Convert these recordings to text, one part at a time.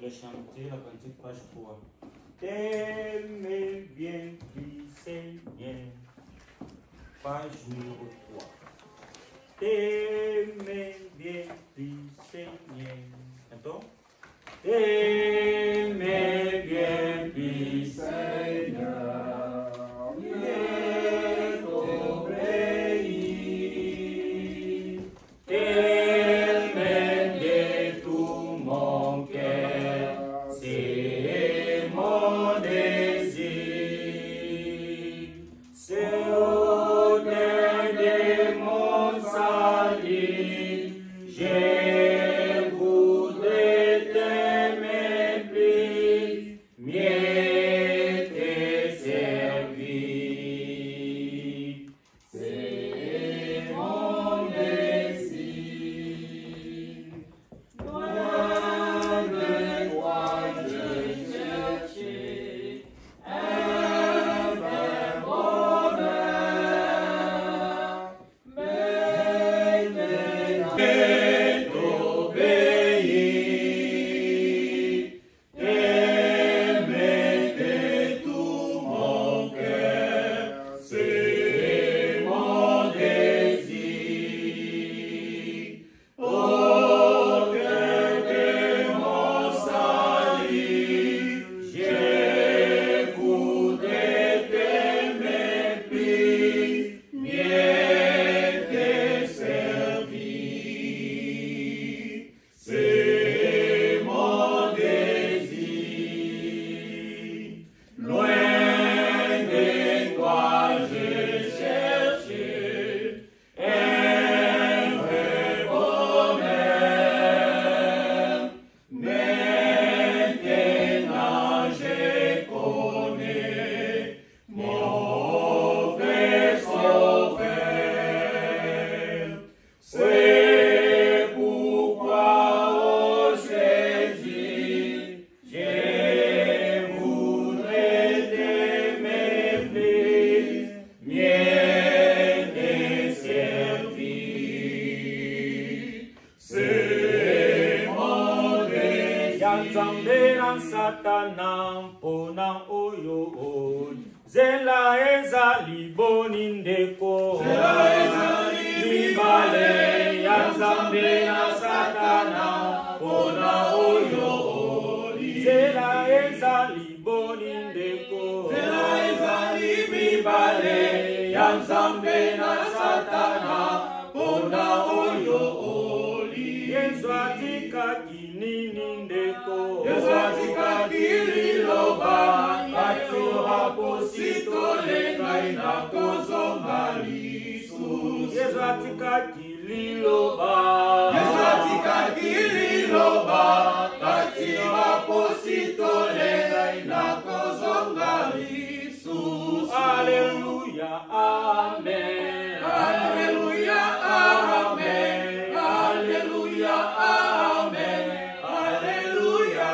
Chanter la cantique page 3. T'aimes bien du Seigneur. Page numéro 3. T'aimes bien du Seigneur. Attends. T'aimes bien du Seigneur. Et t'obéir. T'aimes de tout mon cœur. C'est mon désir, c'est au-delà de mon salut, je voudrais t'aimer plus, mieux te servir. C'est mon désir, loin de toi. Satana mpona oyo zela ezali bonindeko zela ezali mibale ya Nzambe na Satana mpona oyo zela ezali bonindeko zela ezali mibale ya Nzambe na Satana mpona oyo Yesu atikaki nini ndeko Yesu atikaki liloba kati apostole ngai nakozonga lisusu Yesu atikaki liloba Yesu atikaki liloba kati apostole ngai nakozonga lisusu Alleluia amen Alleluia amen Alleluia amen Alleluia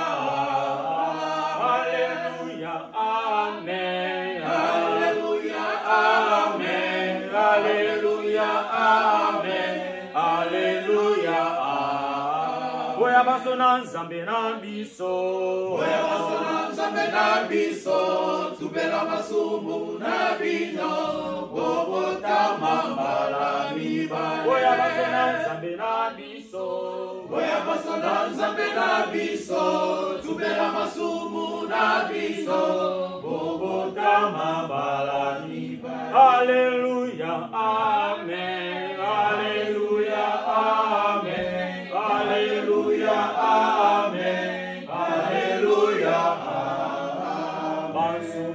Alleluia amen Alleluia amen Alleluia amen Alleluia Boya basona Nzambe na biso Boya basona Nzambe na biso Tubela masumu na bino Bobota mambala mibale Boya basona Nzambe na biso Boya basona Nzambe na biso Tubela masumu na biso Bobota mambala mibale Alleluia amen Alleluia amen Alleluia amen Alleluia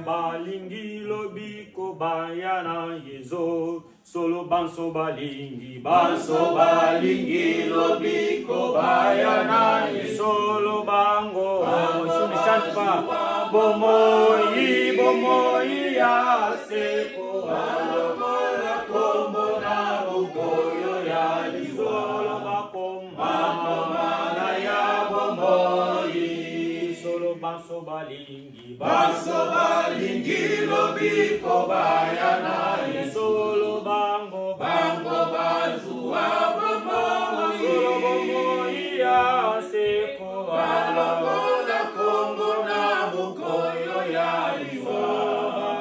balingi lobiko bayana yezo solo banso balingi lobiko bayana yezo solo bango si ne chante pas bomoi ya seko kombo na bukoyo ya solo bakoma na ya bomoi solo banso balingi lobiko bayana solo bango bazuwa bomoi solo bomoi ya seko na kombo na bukoyo ya solo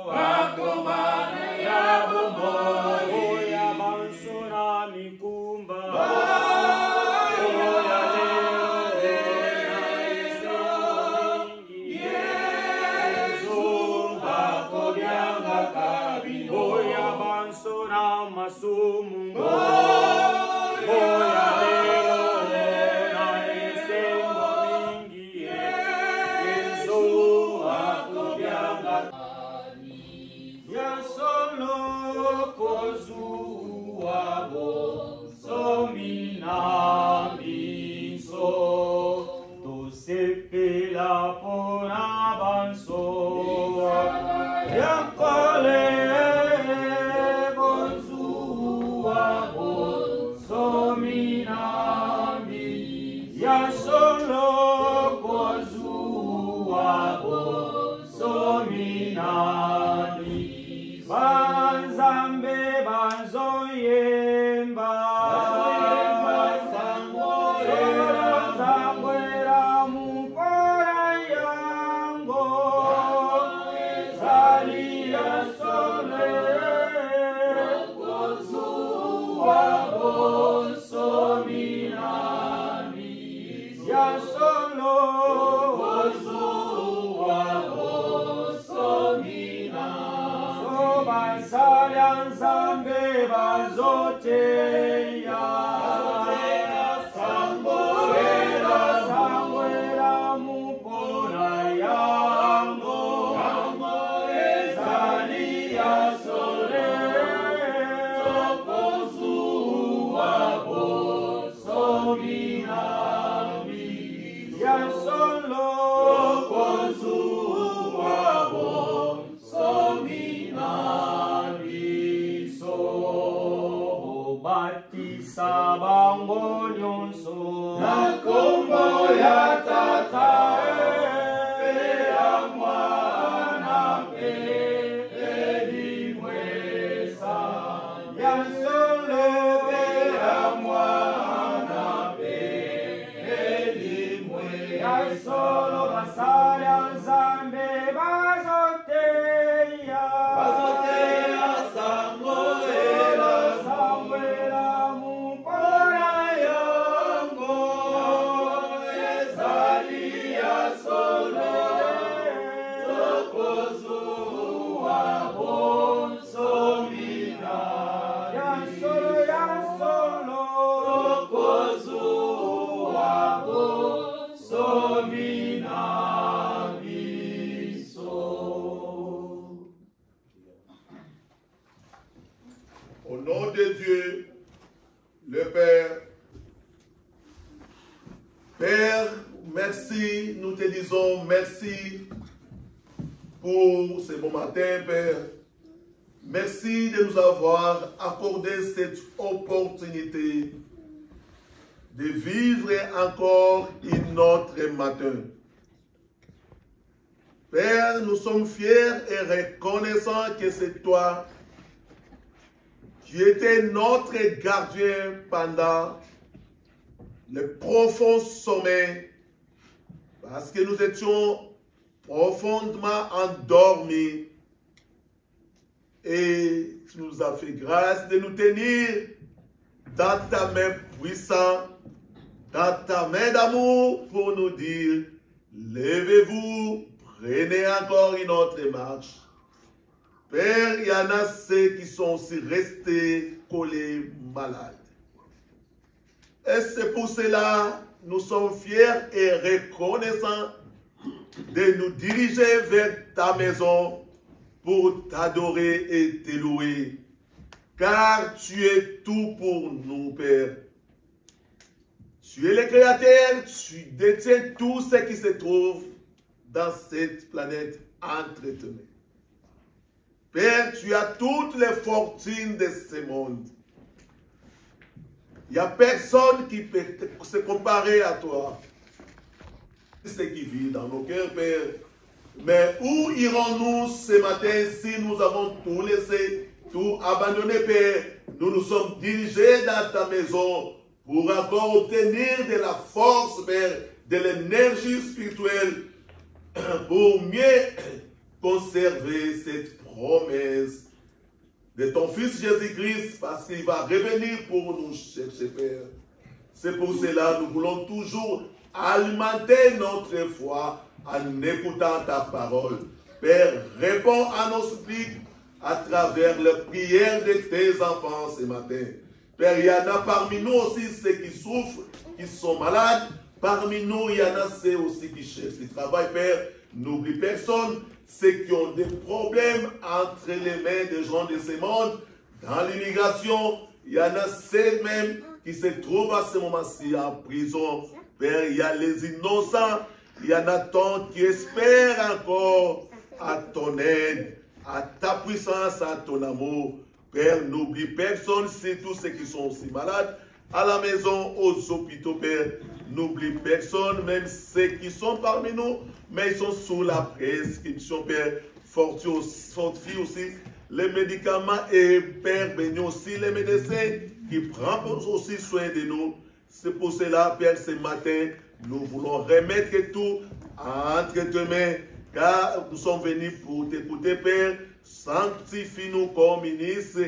bango ya bomoi ya banso na mikumba Au nom de Dieu, le Père, Père, merci, nous te disons merci pour ce bon matin, Père. Merci de nous avoir accordé cette opportunité de vivre encore un autre matin. Père, nous sommes fiers et reconnaissants que c'est toi qui étais notre gardien pendant le profond sommeil, parce que nous étions profondément endormis, et tu nous as fait grâce de nous tenir dans ta main puissante, dans ta main d'amour, pour nous dire, levez-vous, prenez encore une autre marche. Père, il y en a ceux qui sont aussi restés collés malades. Et c'est pour cela nous sommes fiers et reconnaissants de nous diriger vers ta maison pour t'adorer et te louer. Car tu es tout pour nous, Père. Tu es le Créateur, tu détiens tout ce qui se trouve dans cette planète entre tes mains. Père, tu as toutes les fortunes de ce monde. Il n'y a personne qui peut se comparer à toi. C'est ce qui vit dans nos cœurs, Père. Mais où irons-nous ce matin si nous avons tout laissé, tout abandonné, Père? Nous nous sommes dirigés dans ta maison pour encore obtenir de la force, Père, de l'énergie spirituelle pour mieux conserver cette promesse de ton Fils Jésus-Christ, parce qu'il va revenir pour nous chercher, Père. C'est pour cela que nous voulons toujours alimenter notre foi en écoutant ta parole. Père, réponds à nos suppliques à travers les prières de tes enfants ce matin. Père, il y en a parmi nous aussi ceux qui souffrent, qui sont malades. Parmi nous, il y en a ceux aussi qui cherchent du travail, Père. N'oublie personne, ceux qui ont des problèmes entre les mains des gens de ce monde. Dans l'immigration, il y en a ceux même qui se trouvent à ce moment-ci en prison. Père, il y a les innocents. Il y en a tant qui espèrent encore à ton aide, à ta puissance, à ton amour. Père, n'oublie personne, c'est tous ceux qui sont aussi malades, à la maison, aux hôpitaux, Père. N'oublie personne, même ceux qui sont parmi nous, mais ils sont sous la prescription, Père. Fortifie aussi les médicaments et Père, bénis aussi les médecins qui prennent aussi soin de nous. C'est pour cela, Père, ce matin, nous voulons remettre tout entre tes mains, car nous sommes venus pour t'écouter, Père. Sanctifie-nous comme ministres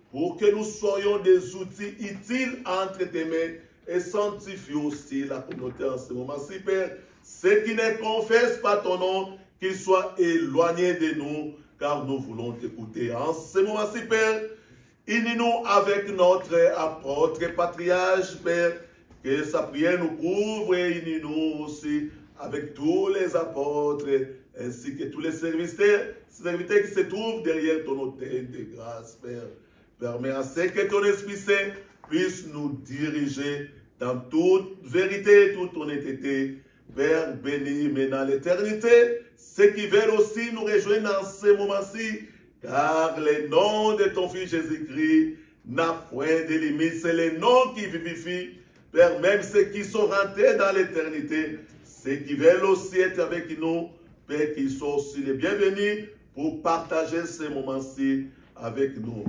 pour que nous soyons des outils utiles entre tes mains et sanctifie aussi la communauté en ce moment-ci, Père. Ceux qui ne confessent pas ton nom, qu'ils soient éloignés de nous, car nous voulons t'écouter. En ce moment-ci, Père, unis-nous avec notre apôtre patriarche, Père, que sa prière nous couvre et unis-nous aussi avec tous les apôtres, ainsi que tous les serviteurs qui se trouvent derrière ton autel de grâce, Père. Permets à ce que ton Esprit Saint puisse nous diriger dans toute vérité, toute honnêteté. Père, bénis maintenant l'éternité, ceux qui veulent aussi nous rejoindre dans ce moment-ci, car le nom de ton Fils Jésus-Christ n'a point de limite. C'est le nom qui vivifie. Père, même ceux qui sont rentrés dans l'éternité, ceux qui veulent aussi être avec nous, Père, qu'ils soient aussi les bienvenus pour partager ce moment-ci avec nous.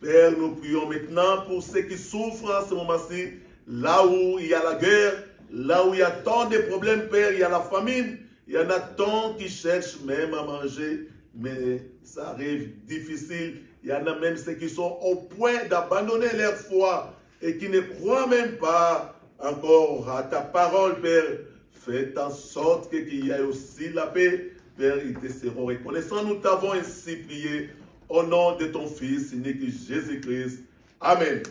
Père, nous prions maintenant pour ceux qui souffrent en ce moment-ci, là où il y a la guerre, là où il y a tant de problèmes, Père, il y a la famine, il y en a tant qui cherchent même à manger, mais ça arrive difficile. Il y en a même ceux qui sont au point d'abandonner leur foi et qui ne croient même pas encore à ta parole, Père. Fais en sorte qu'il y ait aussi la paix. Père, ils te seront reconnaissants. Nous t'avons ainsi prié au nom de ton Fils unique Jésus-Christ. Amen.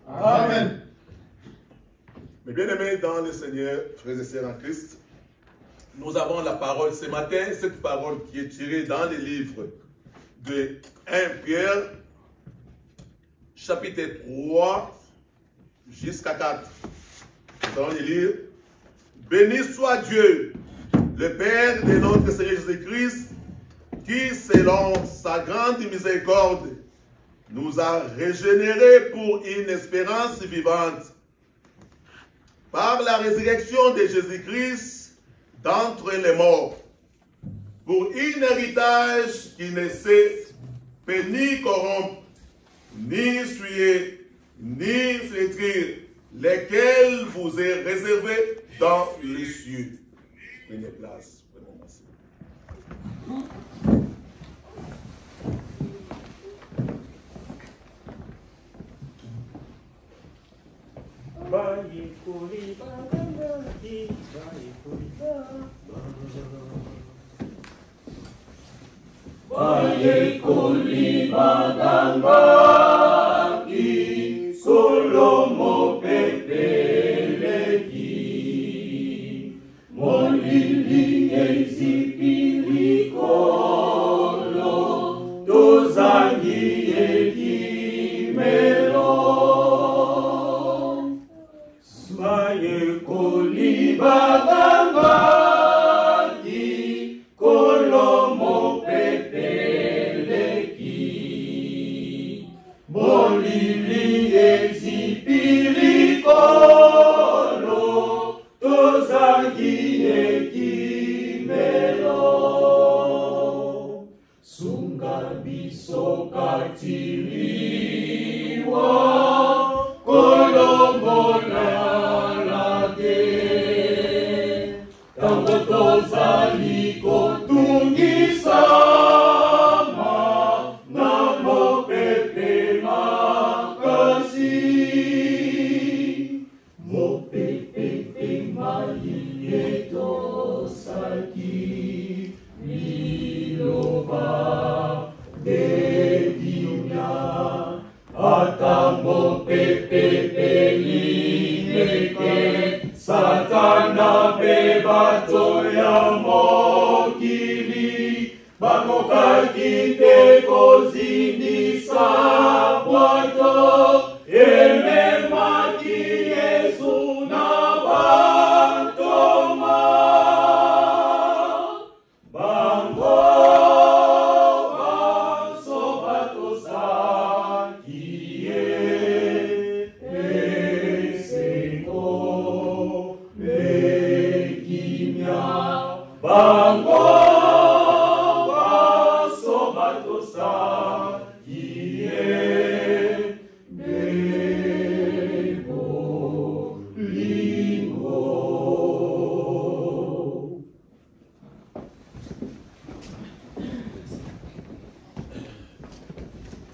Amen. Mes bien-aimés dans le Seigneur, frères et sœurs en Christ, nous avons la parole ce matin, cette parole qui est tirée dans les livres de 1 Pierre, chapitre 3, jusqu'à 4. Nous allons les lire. Béni soit Dieu, le Père de notre Seigneur Jésus-Christ, qui, selon sa grande miséricorde, nous a régénérés pour une espérance vivante, par la résurrection de Jésus-Christ d'entre les morts, pour un héritage qui ne sait ni corrompre, ni souiller, ni flétrir, lequel vous est réservé dans les cieux. Prenez place. Solomo pepeleki, molili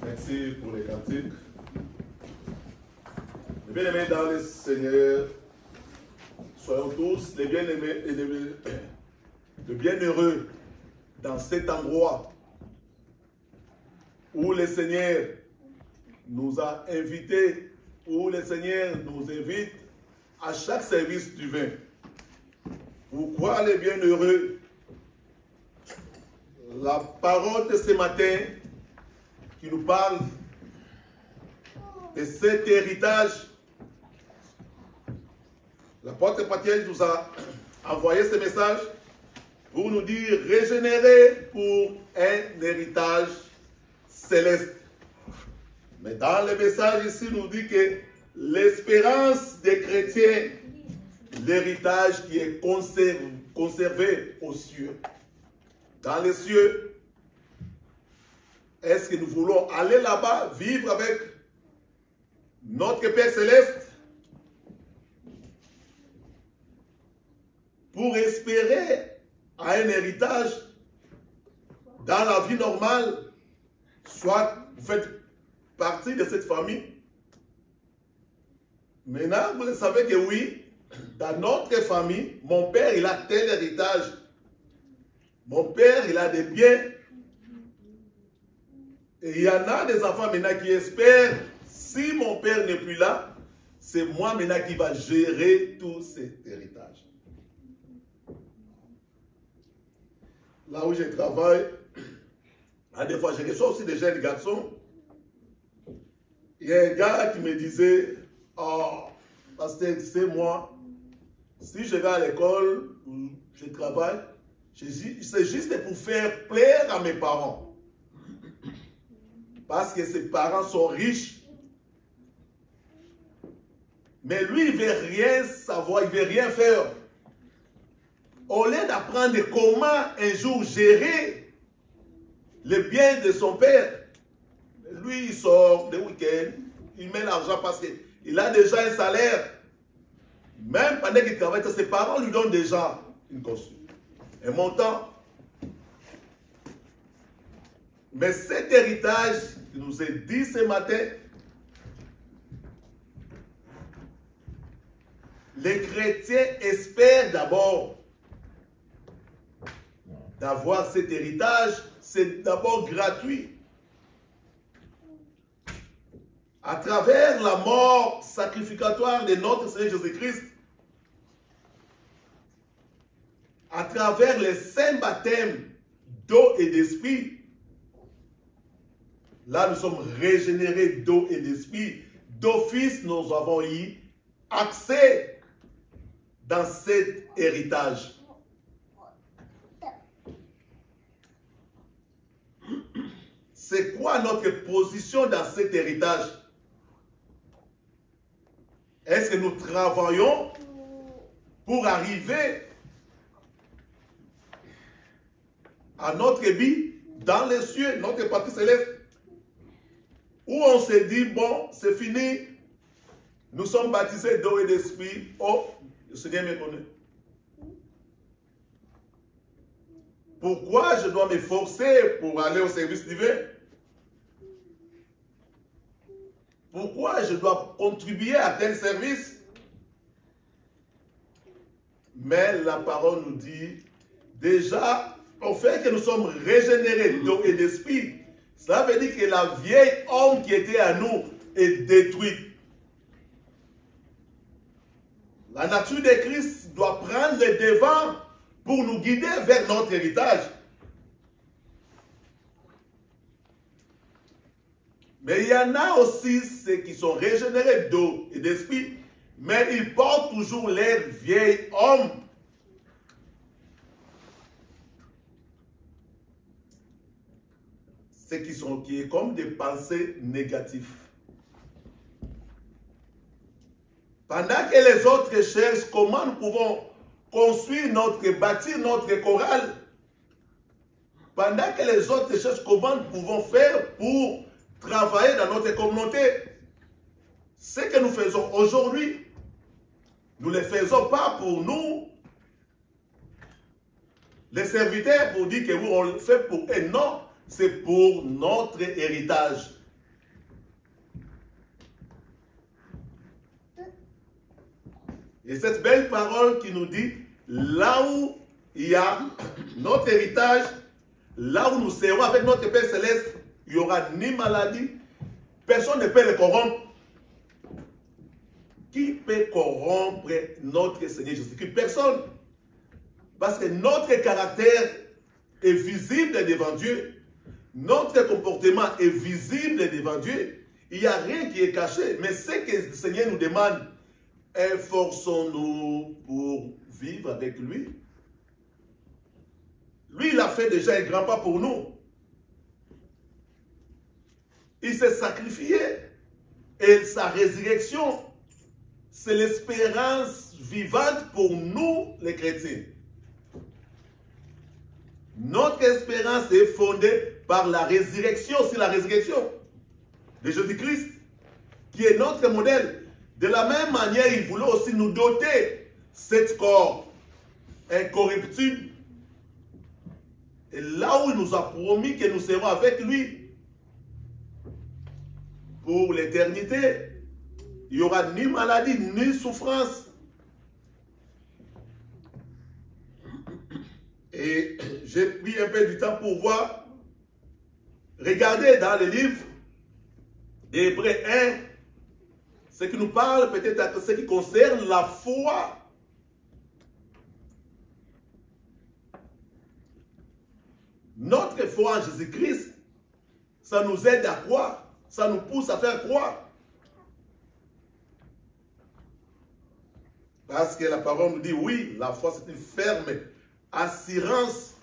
Merci pour les cantiques. Les bien-aimés dans le Seigneur, soyons tous les bien-aimés et les bienheureux dans cet endroit où le Seigneur nous a invités, où le Seigneur nous invite à chaque service divin. Pourquoi les bienheureux? La parole de ce matin qui nous parle de cet héritage. L'apôtre Patriel nous a envoyé ce message pour nous dire régénérer pour un héritage céleste. Mais dans le message ici, nous dit que l'espérance des chrétiens, l'héritage qui est conservé aux cieux. Dans les cieux, est-ce que nous voulons aller là-bas, vivre avec notre Père Céleste pour espérer à un héritage dans la vie normale, soit vous faites partie de cette famille. Maintenant, vous savez que oui, dans notre famille, mon père, il a tel héritage. Mon père, il a des biens. Et il y en a des enfants maintenant qui espèrent, si mon père n'est plus là, c'est moi maintenant qui va gérer tout cet héritage. Là où je travaille, à des fois, je reçois aussi des jeunes garçons. Il y a un gars qui me disait, oh, pasteur, tu sais, moi, si je vais à l'école, je travaille, c'est juste pour faire plaire à mes parents. Parce que ses parents sont riches. Mais lui, il ne veut rien savoir, il ne veut rien faire. Au lieu d'apprendre comment un jour gérer le bien de son père, lui, il sort des week-ends, il met l'argent parce qu'il a déjà un salaire. Même pendant qu'il travaille, ses parents lui donnent déjà une caution, un montant. Mais cet héritage qui nous est dit ce matin, les chrétiens espèrent d'abord d'avoir cet héritage, c'est d'abord gratuit. À travers la mort sacrificatoire de notre Seigneur Jésus-Christ, à travers les saints baptêmes d'eau et d'esprit. Là, nous sommes régénérés d'eau et d'esprit. D'office, nous avons eu accès dans cet héritage. C'est quoi notre position dans cet héritage? Est-ce que nous travaillons pour arriver à notre but dans les cieux, notre patrie céleste? Où on se dit, bon, c'est fini, nous sommes baptisés d'eau et d'esprit. Oh, le Seigneur me connaît. Pourquoi je dois m'efforcer pour aller au service divin? Pourquoi je dois contribuer à tel service? Mais la parole nous dit, déjà, au fait que nous sommes régénérés d'eau et d'esprit, ça veut dire que la vieille homme qui était à nous est détruite. La nature de Christ doit prendre le devant pour nous guider vers notre héritage. Mais il y en a aussi ceux qui sont régénérés d'eau et d'esprit, mais ils portent toujours leur vieil homme. Ceux qui est comme des pensées négatives. Pendant que les autres cherchent comment nous pouvons construire bâtir notre chorale, pendant que les autres cherchent comment nous pouvons faire pour travailler dans notre communauté, ce que nous faisons aujourd'hui, nous ne le faisons pas pour nous, les serviteurs, pour dire que vous, on le fait pour eux. Non, c'est pour notre héritage. Et cette belle parole qui nous dit, là où il y a notre héritage, là où nous serons avec notre Père Céleste, il n'y aura ni maladie, personne ne peut le corrompre. Qui peut corrompre notre Seigneur Jésus-Christ? Personne. Parce que notre caractère est visible devant Dieu. Notre comportement est visible devant Dieu. Il n'y a rien qui est caché. Mais ce que le Seigneur nous demande, efforçons-nous pour vivre avec lui. Lui, il a fait déjà un grand pas pour nous. Il s'est sacrifié. Et sa résurrection, c'est l'espérance vivante pour nous, les chrétiens. Notre espérance est fondée par la résurrection, c'est la résurrection de Jésus-Christ, qui est notre modèle. De la même manière, il voulait aussi nous doter cet corps incorruptible. Et là où il nous a promis que nous serons avec lui pour l'éternité, il n'y aura ni maladie, ni souffrance. Et j'ai pris un peu du temps pour voir, regarder dans le livre d'Hébreux 1, ce qui nous parle peut-être de ce qui concerne la foi. Notre foi en Jésus-Christ, ça nous aide à croire, ça nous pousse à faire croire. Parce que la parole nous dit, oui, la foi c'est une ferme assurance.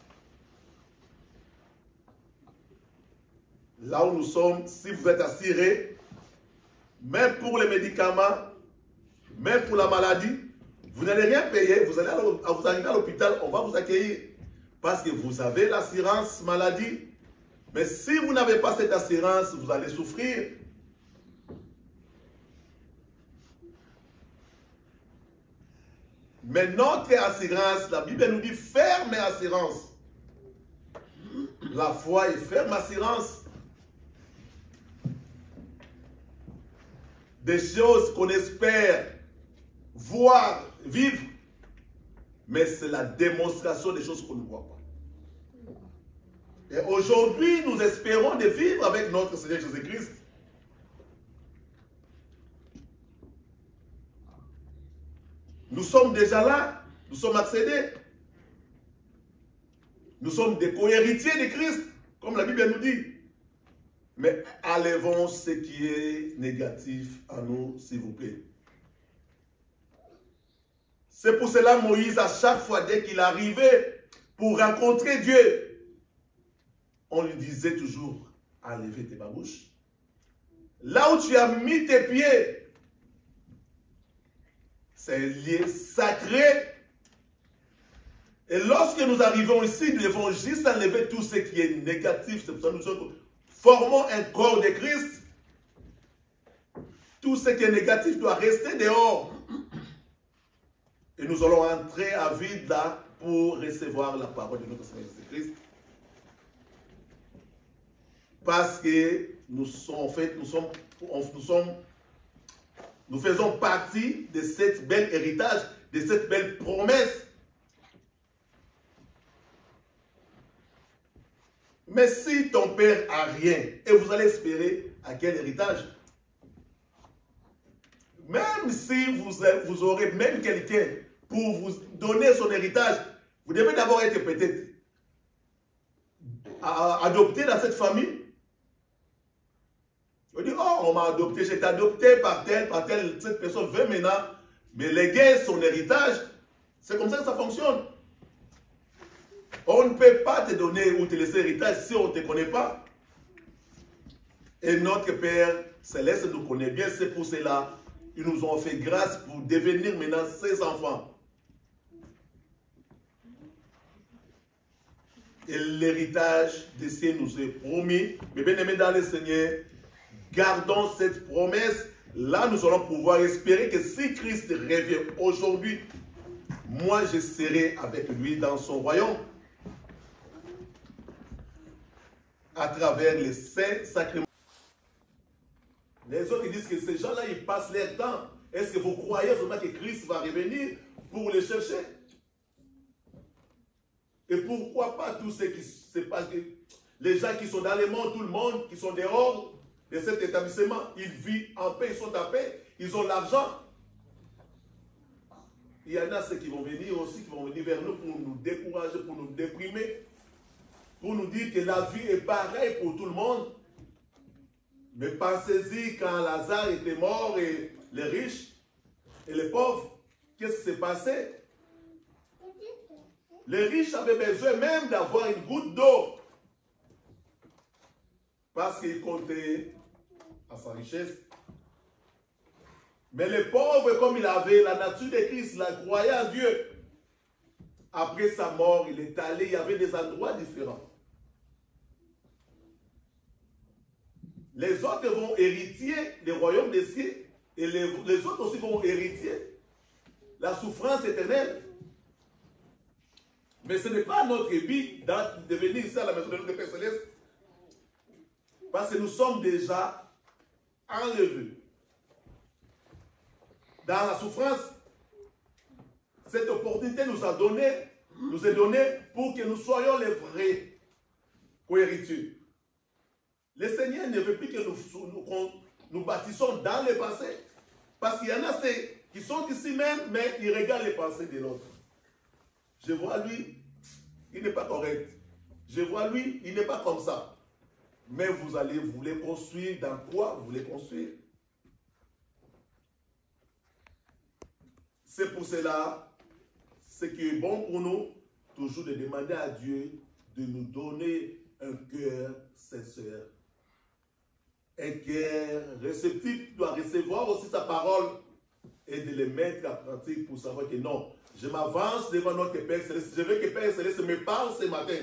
Là où nous sommes, si vous êtes assurés, même pour les médicaments, même pour la maladie, vous n'allez rien payer, vous allez vous arriver à l'hôpital, on va vous accueillir. Parce que vous avez l'assurance maladie. Mais si vous n'avez pas cette assurance, vous allez souffrir. Mais notre assurance, la Bible nous dit ferme assurance. La foi est ferme assurance. Des choses qu'on espère voir, vivre. Mais c'est la démonstration des choses qu'on ne voit pas. Et aujourd'hui, nous espérons de vivre avec notre Seigneur Jésus-Christ. Nous sommes déjà là, nous sommes accédés. Nous sommes des co-héritiers de Christ, comme la Bible nous dit. Mais enlevons ce qui est négatif à nous, s'il vous plaît. C'est pour cela Moïse, à chaque fois, dès qu'il arrivait pour rencontrer Dieu, on lui disait toujours, enlevez tes babouches. Là où tu as mis tes pieds, c'est un lieu sacré. Et lorsque nous arrivons ici, nous devons juste enlever tout ce qui est négatif. C'est pour ça que nous formons un corps de Christ. Tout ce qui est négatif doit rester dehors. Et nous allons entrer à vide là pour recevoir la parole de notre Seigneur Jésus-Christ. Parce que nous faisons partie de cette belle héritage, de cette belle promesse. Mais si ton père a rien, et vous allez espérer à quel héritage? Même si vous aurez même quelqu'un pour vous donner son héritage, vous devez d'abord être peut-être adopté dans cette famille. On dit, oh, on m'a adopté, j'ai été adopté par telle, cette personne veut maintenant me léguer son héritage. C'est comme ça que ça fonctionne. On ne peut pas te donner ou te laisser héritage si on ne te connaît pas. Et notre Père Céleste nous connaît bien, c'est pour cela qu'ils nous ont fait grâce pour devenir maintenant ses enfants. Et l'héritage de ce nous est promis. Mais bien aimés dans le Seigneur, gardons cette promesse. Là, nous allons pouvoir espérer que si Christ revient aujourd'hui, moi je serai avec lui dans son royaume. À travers les saints sacrements. Les autres disent que ces gens-là, ils passent leur temps. Est-ce que vous croyez vraiment que Christ va revenir pour les chercher? Et pourquoi pas tous ceux qui se passent, les gens qui sont dans le monde, tout le monde, qui sont dehors de cet établissement, ils vivent en paix, ils sont en paix, ils ont l'argent. Il y en a ceux qui vont venir aussi, qui vont venir vers nous pour nous décourager, pour nous déprimer, pour nous dire que la vie est pareille pour tout le monde. Mais pensez-y, quand Lazare était mort et les riches et les pauvres, qu'est-ce qui s'est passé? Les riches avaient besoin même d'avoir une goutte d'eau parce qu'ils comptaient à sa richesse. Mais les pauvres, comme il avait la nature de Christ, il a croyé en Dieu. Après sa mort, il est allé, il y avait des endroits différents. Les autres vont hériter des royaumes des cieux et les autres aussi vont hériter la souffrance éternelle. Mais ce n'est pas notre but de venir ici à la maison de notre Père Céleste parce que nous sommes déjà enlevés dans la souffrance. Cette opportunité nous est donnée pour que nous soyons les vrais co-héritiers. Le Seigneur ne veut plus que nous bâtissons dans le passé. Parce qu'il y en a ceux qui sont ici même, mais ils regardent les pensées de l'autre. Je vois lui, il n'est pas correct. Je vois lui, il n'est pas comme ça. Mais vous voulez construire dans quoi vous voulez construire? C'est pour cela, ce qui est bon pour nous, toujours de demander à Dieu de nous donner un cœur sincère. Un cœur réceptif qui doit recevoir aussi sa parole et de les mettre en pratique pour savoir que non, je m'avance devant notre Père Céleste. Je veux que Père Céleste me parle ce matin.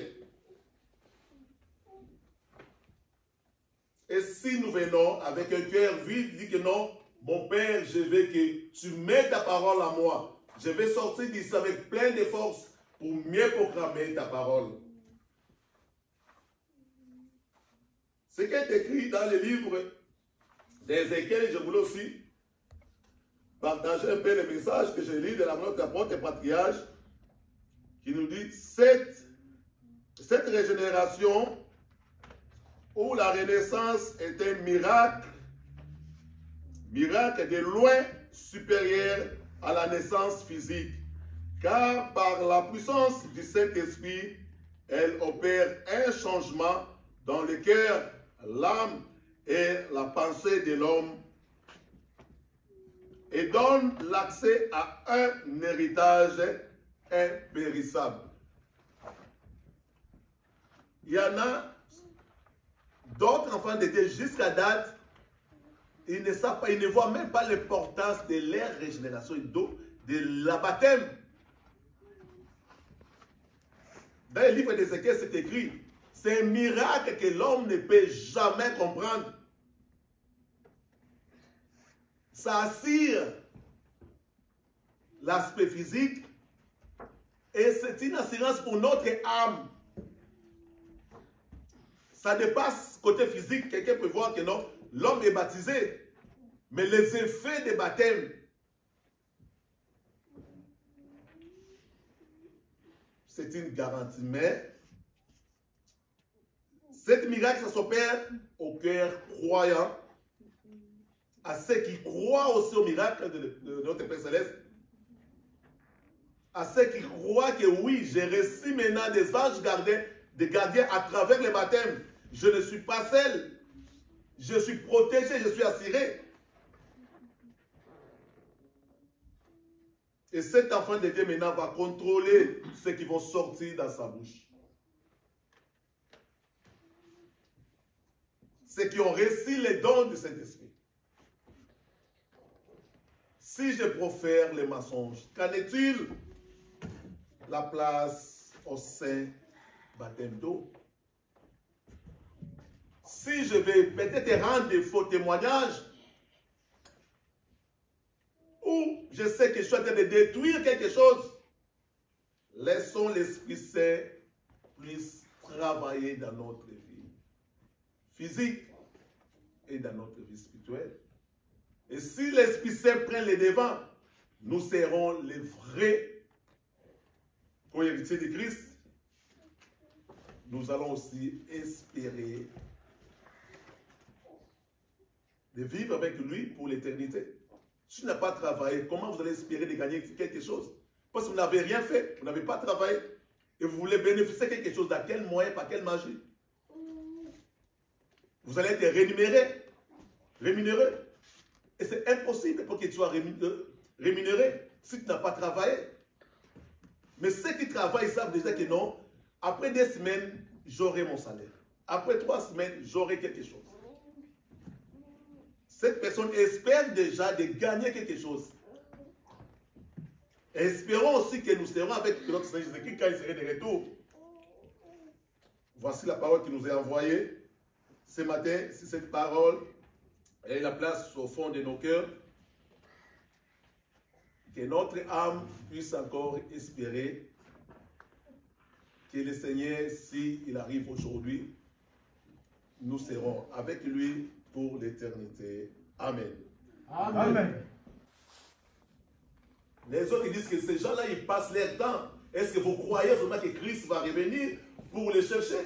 Et si nous venons avec un cœur vide, dit que non, mon Père, je veux que tu mettes ta parole à moi. Je vais sortir d'ici avec plein de force pour mieux proclamer ta parole. Ce qui est écrit dans le livre d'Ézéchiel, je voulais aussi partager un peu le message que je lis de la notre apôtre et patriarche qui nous dit cette régénération où la renaissance est un miracle de loin supérieur à la naissance physique, car par la puissance du Saint-Esprit, elle opère un changement dans le cœur, l'âme et la pensée de l'homme et donne l'accès à un héritage impérissable. Il y en a d'autres enfants de Dieu jusqu'à date, ils ne savent pas, ils ne voient même pas l'importance de leur régénération et de la baptême. Dans le livre d'Ézéchiel, c'est écrit, c'est un miracle que l'homme ne peut jamais comprendre. Ça assure l'aspect physique et c'est une assurance pour notre âme. Ça dépasse côté physique. Quelqu'un peut voir que non, l'homme est baptisé, mais les effets des baptêmes, c'est une garantie. Mais cette miracle, ça s'opère au cœur croyant, à ceux qui croient aussi au miracle de notre Père Céleste, à ceux qui croient que oui, j'ai reçu maintenant des anges gardiens à travers les baptêmes. Je ne suis pas seul. Je suis protégé, je suis assuré. Et cet enfant de Dieu maintenant va contrôler ceux qui vont sortir dans sa bouche. Ceux qui ont reçu les dons du Saint-Esprit. Si je profère les mensonges, qu'en est-il la place au saint baptême d'eau? Si je vais peut-être rendre des faux témoignages, ou je sais que je suis en train de détruire quelque chose, laissons l'Esprit Saint puisse travailler dans notre vie physique et dans notre vie spirituelle. Et si l'Esprit Saint prend les devants, nous serons les vrais co-héritiers de Christ. Nous allons aussi espérer de vivre avec lui pour l'éternité. Si tu n'as pas travaillé, comment vous allez espérer de gagner quelque chose? Parce que vous n'avez rien fait, vous n'avez pas travaillé, et vous voulez bénéficier de quelque chose. Dans quel moyen, par quelle magie? Vous allez être rémunéré. Et c'est impossible pour que tu sois rémunéré si tu n'as pas travaillé. Mais ceux qui travaillent savent déjà que non, après 2 semaines, j'aurai mon salaire. Après 3 semaines, j'aurai quelque chose. Cette personne espère déjà de gagner quelque chose. Et espérons aussi que nous serons avec notre Seigneur Jésus-Christ quand il serait de retour. Voici la parole qui nous est envoyée ce matin. Si cette parole ait la place au fond de nos cœurs, que notre âme puisse encore espérer que le Seigneur, s'il arrive aujourd'hui, nous serons avec lui pour l'éternité. Amen. Amen. Les autres disent que ces gens-là, ils passent leur temps. Est-ce que vous croyez vraiment que Christ va revenir pour les chercher?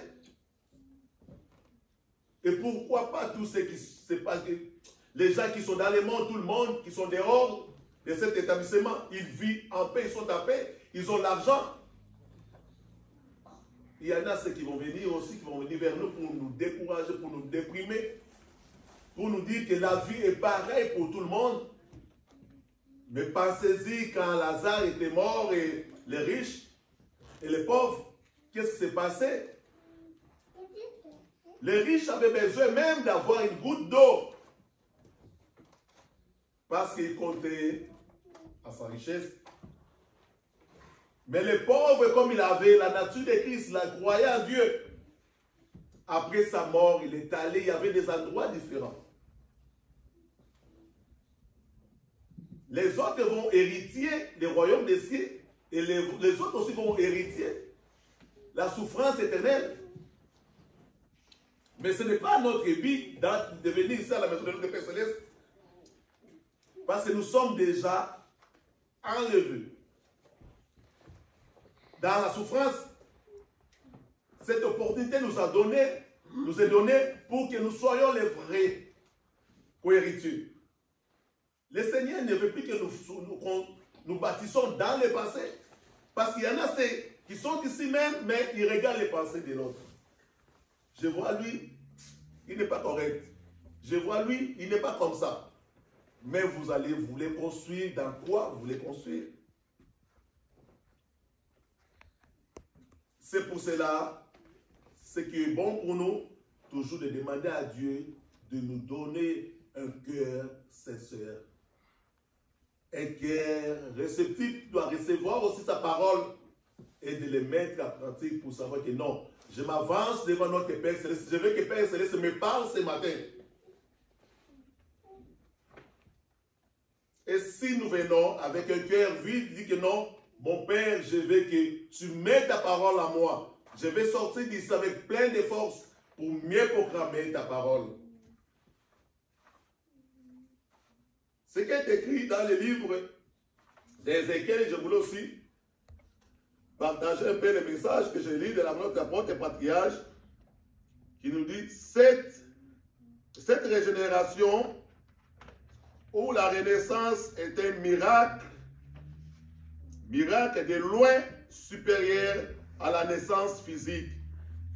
Et pourquoi pas tous ceux qui se passent, les gens qui sont dans le monde, tout le monde, qui sont dehors de cet établissement, ils vivent en paix, ils sont en paix, ils ont l'argent. Il y en a ceux qui vont venir aussi, qui vont venir vers nous pour nous décourager, pour nous déprimer, pour nous dire que la vie est pareille pour tout le monde. Mais pensez-y, quand Lazare était mort et les riches et les pauvres, qu'est-ce qui s'est passé? Les riches avaient besoin même d'avoir une goutte d'eau parce qu'ils comptaient à sa richesse. Mais les pauvres, comme il avait la nature de Christ, il a croyé en Dieu. Après sa mort, il est allé, il y avait des endroits différents. Les autres vont hériter des royaumes des cieux et les autres aussi vont hériter la souffrance éternelle. Mais ce n'est pas notre but de venir ici à la maison de notre Père Céleste parce que nous sommes déjà enlevés dans la souffrance. Cette opportunité nous est donnée pour que nous soyons les vrais co-héritiers. Le Seigneur ne veut plus que nous bâtissons dans le passé. Parce qu'il y en a, qui sont ici même, mais ils regardent les pensées de l'autre. Je vois lui, il n'est pas correct. Je vois lui, il n'est pas comme ça. Mais vous voulez construire dans quoi vous voulez construire? C'est pour cela, ce qui est bon pour nous, toujours de demander à Dieu de nous donner un cœur sincère. Un cœur réceptif qui doit recevoir aussi sa parole et de les mettre en pratique pour savoir que non, je m'avance devant notre Père Céleste. Je veux que Père Céleste me parle ce matin. Et si nous venons avec un cœur vide, dit que non, mon Père, je veux que tu mettes ta parole à moi. Je vais sortir d'ici avec plein de force pour mieux proclamer ta parole. Ce qui est écrit dans le livre d'Ézéchiel, je voulais aussi partager un peu le message que je lis de la note apôtre et patriarche qui nous dit cette régénération où la renaissance est un miracle de loin supérieur à la naissance physique,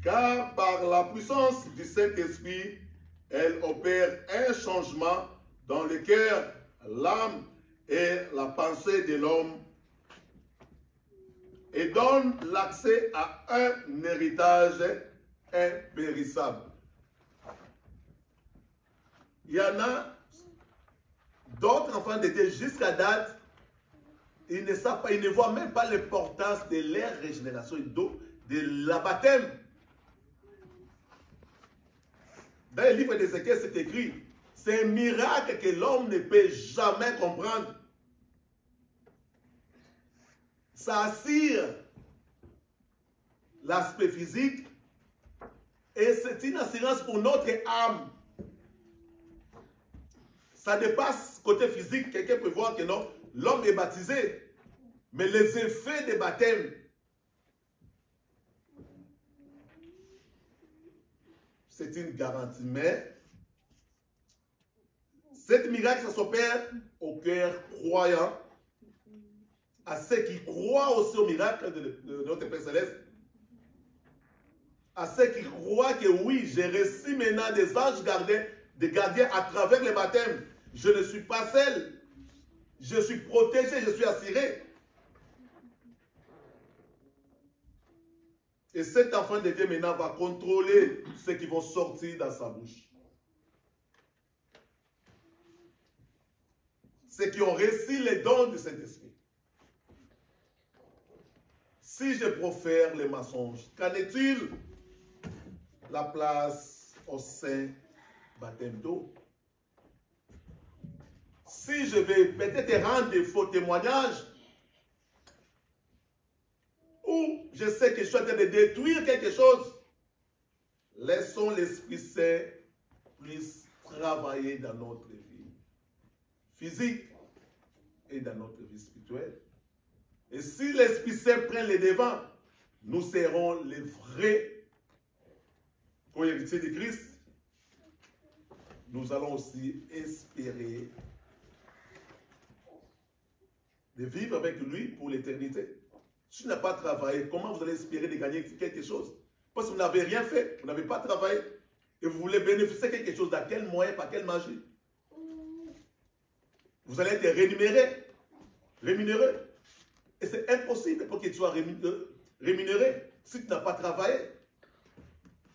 car par la puissance du Saint-Esprit, elle opère un changement dans le cœur, l'âme et la pensée de l'homme et donne l'accès à un héritage impérissable. Il y en a d'autres enfants de Dieu jusqu'à date, ils ne savent pas, ils ne voient même pas l'importance de leur régénération et de la baptême. Dans le livre d'Ézéchiel, c'est écrit, c'est un miracle que l'homme ne peut jamais comprendre. Ça assure l'aspect physique et c'est une assurance pour notre âme. Ça dépasse côté physique. Quelqu'un peut voir que non, l'homme est baptisé, mais les effets des baptêmes, c'est une garantie. Mais cette miracle, ça s'opère au cœur croyant, à ceux qui croient aussi au miracle de notre Père Céleste, à ceux qui croient que oui, j'ai reçu maintenant des anges gardiens à travers les baptêmes. Je ne suis pas seul. Je suis protégé, je suis assuré. Et cet enfant de Dieu maintenant va contrôler ce qui vont sortir dans sa bouche. Ceux qui ont reçu les dons du Saint-Esprit. Si je profère les mensonges, qu'en est-il la place au saint baptême d'eau? Si je vais peut-être rendre des faux témoignages, ou je sais que je suis en train de détruire quelque chose, laissons l'Esprit Saint puisse travailler dans notre vie physique et dans notre vie spirituelle. Et si l'Esprit Saint prend les devants, nous serons les vrais co-héritiers de Christ. Nous allons aussi espérer de vivre avec lui pour l'éternité. Si tu n'as pas travaillé, comment vous allez espérer de gagner quelque chose? Parce que vous n'avez rien fait, vous n'avez pas travaillé, et vous voulez bénéficier de quelque chose. Dans quel moyen, par quelle magie? Vous allez être rémunéré. Et c'est impossible pour que tu sois rémunéré si tu n'as pas travaillé.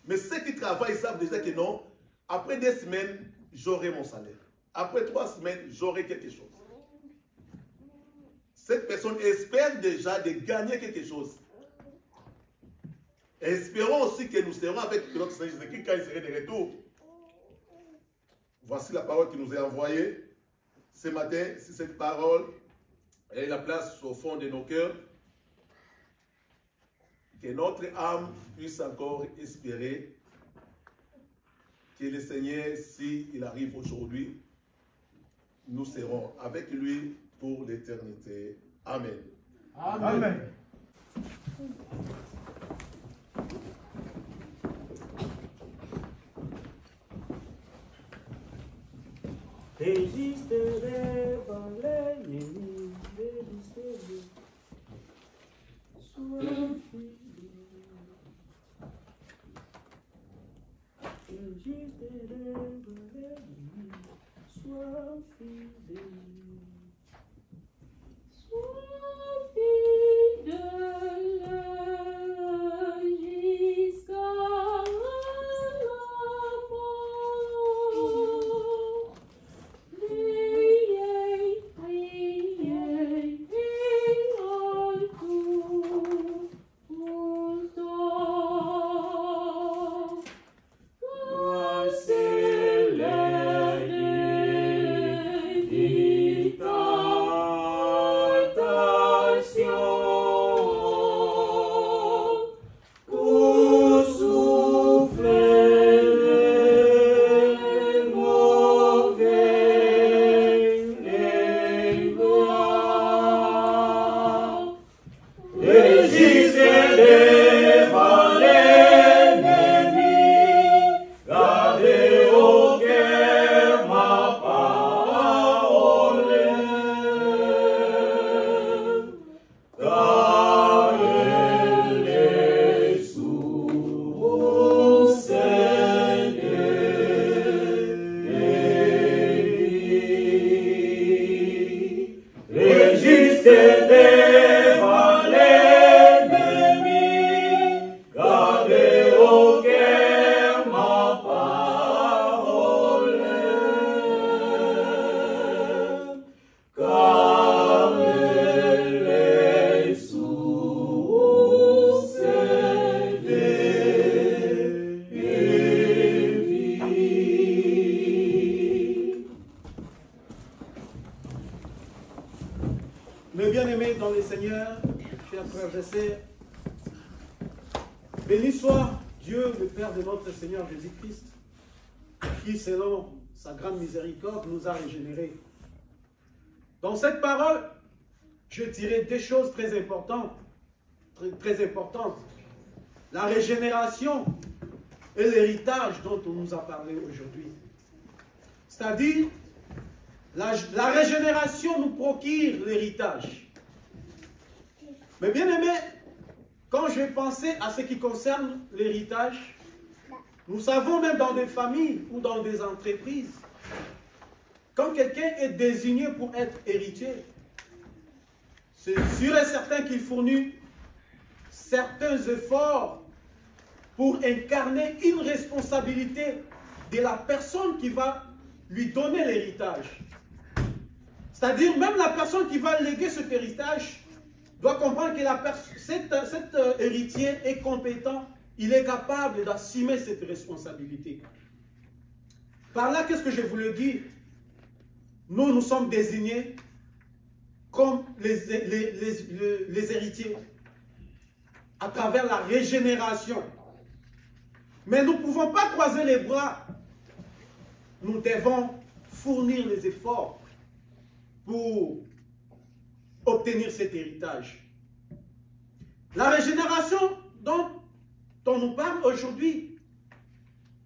Mais ceux qui travaillent savent déjà que non, après 2 semaines, j'aurai mon salaire. Après 3 semaines, j'aurai quelque chose. Cette personne espère déjà de gagner quelque chose. Et espérons aussi que nous serons avec notre Seigneur Jésus-Christ quand il serait de retour. Voici la parole qui nous est envoyée ce matin. Si cette parole ait la place au fond de nos cœurs, que notre âme puisse encore espérer que le Seigneur, s'il arrive aujourd'hui, nous serons avec lui pour l'éternité. Amen. Amen. Amen. Résisterai par l'ennemi, résisterai. juste élève, sois fidèle. Sois fidèle jusqu'à la mort. Priez, priez, et en tout temps. Mes bien-aimés dans le Seigneur, chers frères et sœurs, béni soit Dieu, le Père de notre Seigneur Jésus-Christ, qui, selon sa grande miséricorde, nous a régénérés. Dans cette parole, je tirais des choses très importantes. La régénération et l'héritage dont on nous a parlé aujourd'hui. C'est-à-dire, la régénération nous procure l'héritage. Mais bien aimé, quand je vais penser à ce qui concerne l'héritage, nous savons même dans des familles ou dans des entreprises, quand quelqu'un est désigné pour être héritier, c'est sûr et certain qu'il fournit certains efforts pour incarner une responsabilité de la personne qui va lui donner l'héritage. C'est-à-dire, même la personne qui va léguer cet héritage doit comprendre que cet héritier est compétent, il est capable d'assumer cette responsabilité. Par là, qu'est-ce que je voulais dire? Nous sommes désignés comme les héritiers à travers la régénération. Mais nous ne pouvons pas croiser les bras. Nous devons fournir les efforts pour obtenir cet héritage. La régénération dont on nous parle aujourd'hui,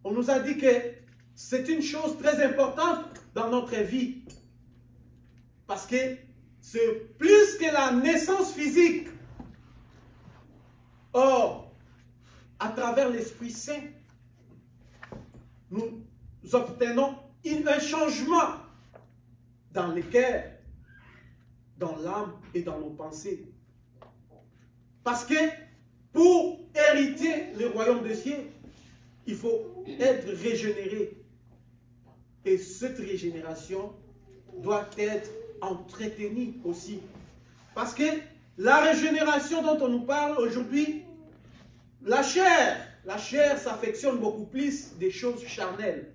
on nous a dit que c'est une chose très importante dans notre vie. Parce que c'est plus que la naissance physique. Or, à travers l'Esprit Saint, nous obtenons un changement dans le cœur, dans l'âme et dans nos pensées. Parce que pour hériter le royaume des cieux, il faut être régénéré. Et cette régénération doit être entretenue aussi. Parce que la régénération dont on nous parle aujourd'hui, la chair s'affectionne beaucoup plus des choses charnelles.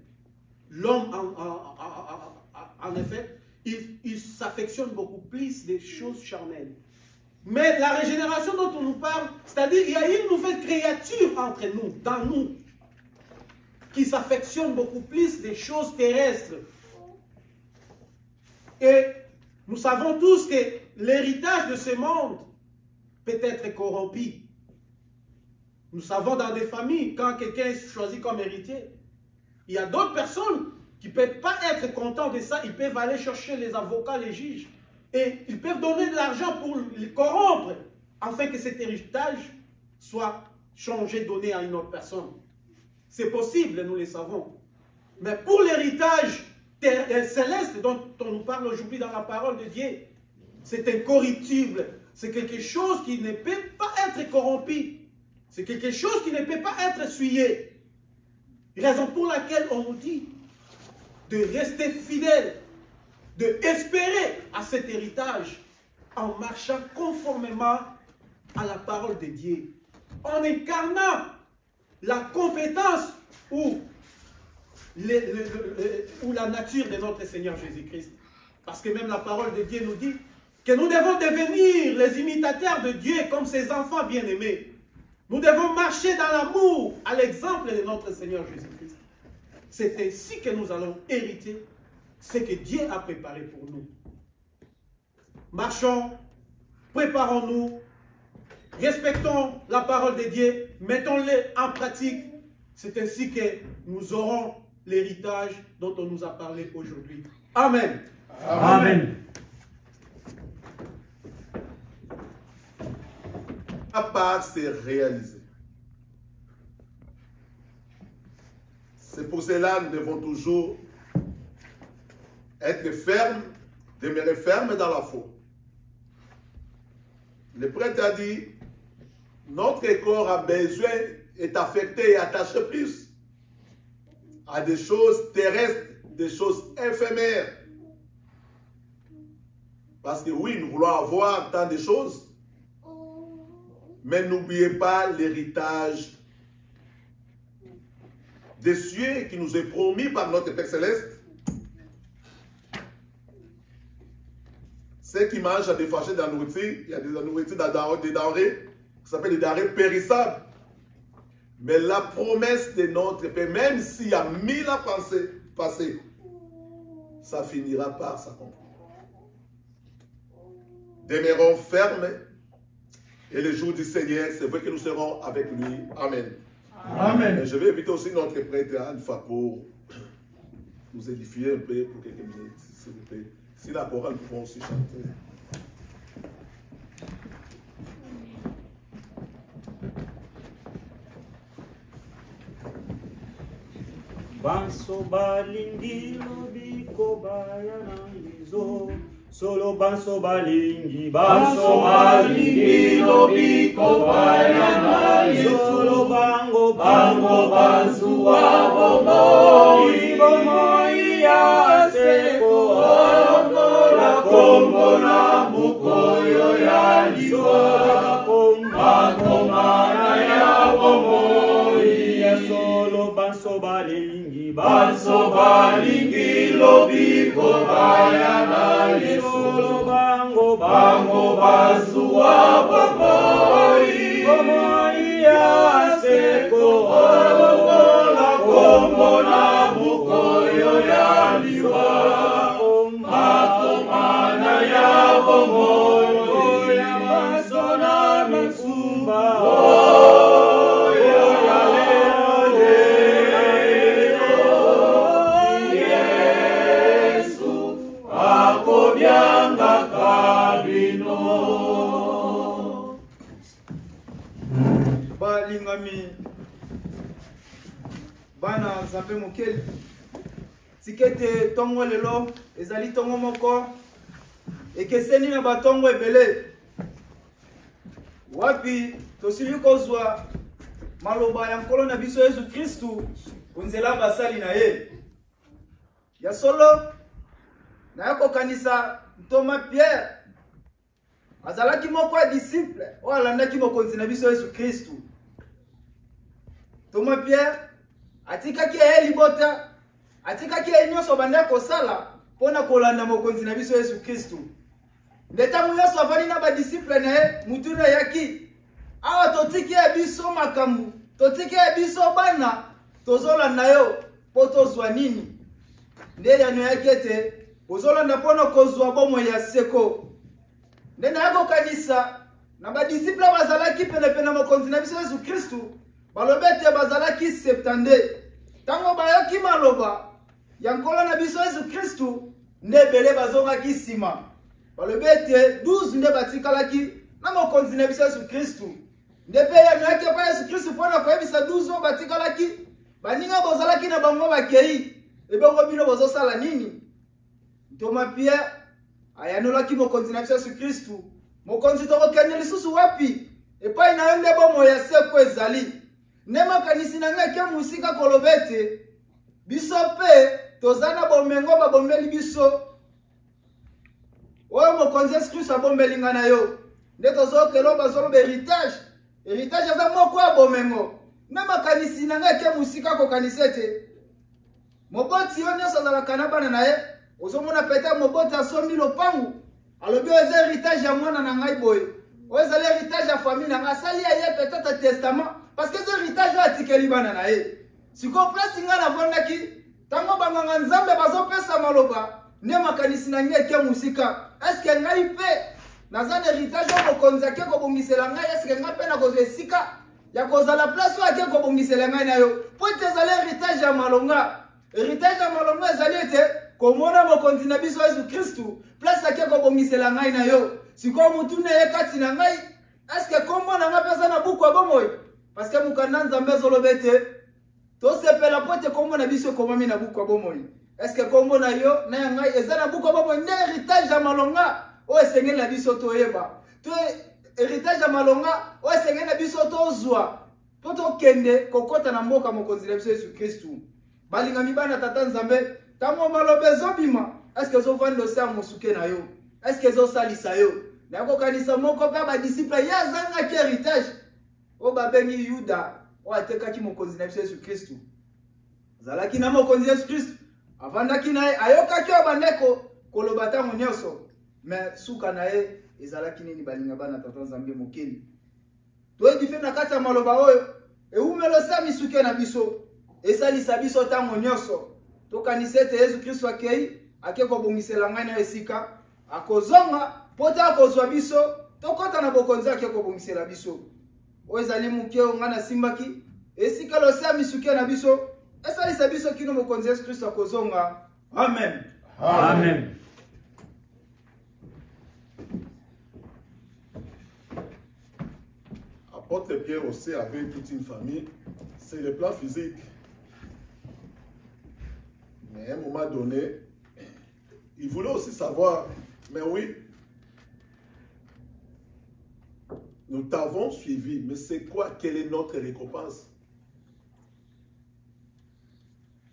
L'homme, en effet, il s'affectionne beaucoup plus des choses charnelles. Mais la régénération dont on nous parle, c'est-à-dire il y a une nouvelle créature entre nous, dans nous, qui s'affectionne beaucoup plus des choses terrestres. Et nous savons tous que l'héritage de ce monde peut être corrompu. Nous savons dans des familles, quand quelqu'un est choisi comme héritier, il y a d'autres personnes qui ne peuvent pas être contents de ça. Ils peuvent aller chercher les avocats, les juges. Et ils peuvent donner de l'argent pour les corrompre, afin que cet héritage soit changé, donné à une autre personne. C'est possible, nous le savons. Mais pour l'héritage céleste dont on nous parle aujourd'hui dans la parole de Dieu, c'est incorruptible. C'est quelque chose qui ne peut pas être corrompu. C'est quelque chose qui ne peut pas être souillé. Raison pour laquelle on nous dit de rester fidèle, d'espérer à cet héritage en marchant conformément à la parole de Dieu, en incarnant la compétence ou la nature de notre Seigneur Jésus-Christ. Parce que même la parole de Dieu nous dit que nous devons devenir les imitateurs de Dieu comme ses enfants bien-aimés. Nous devons marcher dans l'amour à l'exemple de notre Seigneur Jésus-Christ. C'est ainsi que nous allons hériter ce que Dieu a préparé pour nous. Marchons, préparons-nous, respectons la parole de Dieu, mettons-les en pratique. C'est ainsi que nous aurons l'héritage dont on nous a parlé aujourd'hui. Amen. Amen. À part, c'est réalisé. C'est pour cela que nous devons toujours être fermes, demeurer fermes dans la foi. Le prêtre a dit, notre corps a besoin, est affecté et attaché plus à des choses terrestres, des choses éphémères. Parce que oui, nous voulons avoir tant de choses, mais n'oubliez pas l'héritage des cieux qui nous est promis par notre Père Céleste. Ceux qui mangent à des fâchés de la nourriture, il y a des nourritures, des denrées, qui s'appellent des denrées périssables. Mais la promesse de notre Père, même s'il y a 1000 ans passés, ça finira par s'accomplir. Demeurons fermes et le jour du Seigneur, c'est vrai que nous serons avec lui. Amen. Amen. Et je vais inviter aussi notre prêtre Alpha pour nous édifier un peu pour quelques minutes, s'il vous plaît. Si la chorale, nous pouvons aussi chanter. Banso balingi lobiko baya nangizo. Solo banso balingi lobiko baya nangizo. Solo bango bansu abomo. Ibomo iya seko la kombo na mukoyo ya liwa. Komana ya bomo iya solo banso balingi lobiko baya nangizo. Solo bango bansu abomo. Ibomo iya seko la kombo na mukoyo ya liwa. Makomana ya bomo ya masona masumba. Yesu akobyanga kabino. Balingami bana nzambe mokeli tikete tongo lelo ezali tongo moko ekeseni na batongo ebele wapi tosili kozwa maloba ya nkolo na biso Yesu Kristu onzela basali na ye ya solo na yako kanisa Thomas Pierre azalaki moko ya disciple o alandaki mokonzi na biso Yesu Kristu. Thomas Pierre atikaki ye libota, atikaki ye nyonso banda kosala pona kolanda mokonzi na biso Yesu Kristu. Ndetango nyonso avani na badisciple na ye mutuna yaki awa totiki ya biso makambu, totiki ya biso bana tozolanda yo po tozwa nini. Nde yano yaki ete ozolanda pona kozwa bomo ya seko. Nde na yako kanisa na badisciple bazalaki penepene mokonzi na biso Yesu Kristu balobete bazalaki 70. Tango bayoki maloba ya nkolo na biso Yesu Kristu nde bele bazongaki nsima. Balobete 12 nde batikalaki na mokonzi na biso Yesu Kristu. Nde pe ya noyaki pa Yesu Kristu pona koyebisa 12 o batikalaki baninga bozalaki na bango bakei ebongo bino bozosala nini? Thomas Pierre ayanolaki mokonzi na biso Yesu Kristu. Mokonzi tokokende lisusu wapi? Epai na yo nde bomo ya seko ezali. Nde makanisi na ngai ke musika kolobete biso pe tozana bomengo babombeli biso. Oyo mokonzi Yesu Kristu abombeli nga na yo. Nde tozokelo bazoloba héritage. Héritage aza moko ya bomengo. Nde makanisi na ngai ke musika kokanisa ete moboti yo nyonso azalaka na bana na ye. Ozomona peta moboti asombi lopangu. Alobi oyo héritage ya mwana na ngai boye. Oyo ezali héritage ya famille na ngai. Asali ya ye peut-être testament. Parce que ce héritage oyo atikeli bana na ye. Siko place nga navandaki tango banganga nzambe bazopesa maloba nde makanisi na ngai ke musika. Est-ce que ngai pe naza na héritage oyo mokonzi ake kobongisela ngai? Est-ce que ngai pe nakozwa esika ya kozala place oyo ake kobongisela ngai na yo? Po ete ezali héritage ya malonga. Héritage ya malonga ezali ete komona mokonzi na biso Yesu Kristu place ake kobongisela ngai na yo. Siko mutu na ye kati na ngai. Est-ce que kombo na ngai pesa na buku abomoy? Parce que mukanda nzambe zolobete to sepela pote kombo na biso komami na buku abomoy. Est-ce que kombo na yo na ngai eza na buku abomoy? Ne héritage ya malonga o esengeli na biso to yeba. To héritage ya malonga o esengeli na biso to zwa. Po to kende kokota na mboka mokonzi na biso Yesu Kristu. Balinga mibana tata nzambe tango malobe zobima. Est-ce que zo vando sa mosuke na yo? Est-ce que zo salisa yo? Na ko kanisa moko pa ba disciple ya zanga ki héritage. O babengi Yuda o atekaki mokonzi na biso Yesu Kristu. Zalaki na mokonzi Yesu Kristu. Avandaki na ye ayokaki bandeko koloba tango nyonso. Mais suka na ye ezalaki nini balinga bana tata nzambe mokeli. To edife na kati ya maloba oyo eumelo sa misuke na biso. Esalisa biso tango nyonso. Tokanisa ete Yesu Kristu akei ake kobongisela ngai na esika akozonga pota akozwa biso tokota na bokonzi ake kobongisela biso. Oyo ezali muke nga na simbaki esika losa misuke na biso esalisa biso kino mokonzi Yesu Kristu akozonga. Amen. Amen. Apôtre Pierre aussi avait toute une famille. C'est le plan physique. Mais à un moment donné, il voulait aussi savoir, mais oui, nous t'avons suivi, mais c'est quoi, quelle est notre récompense?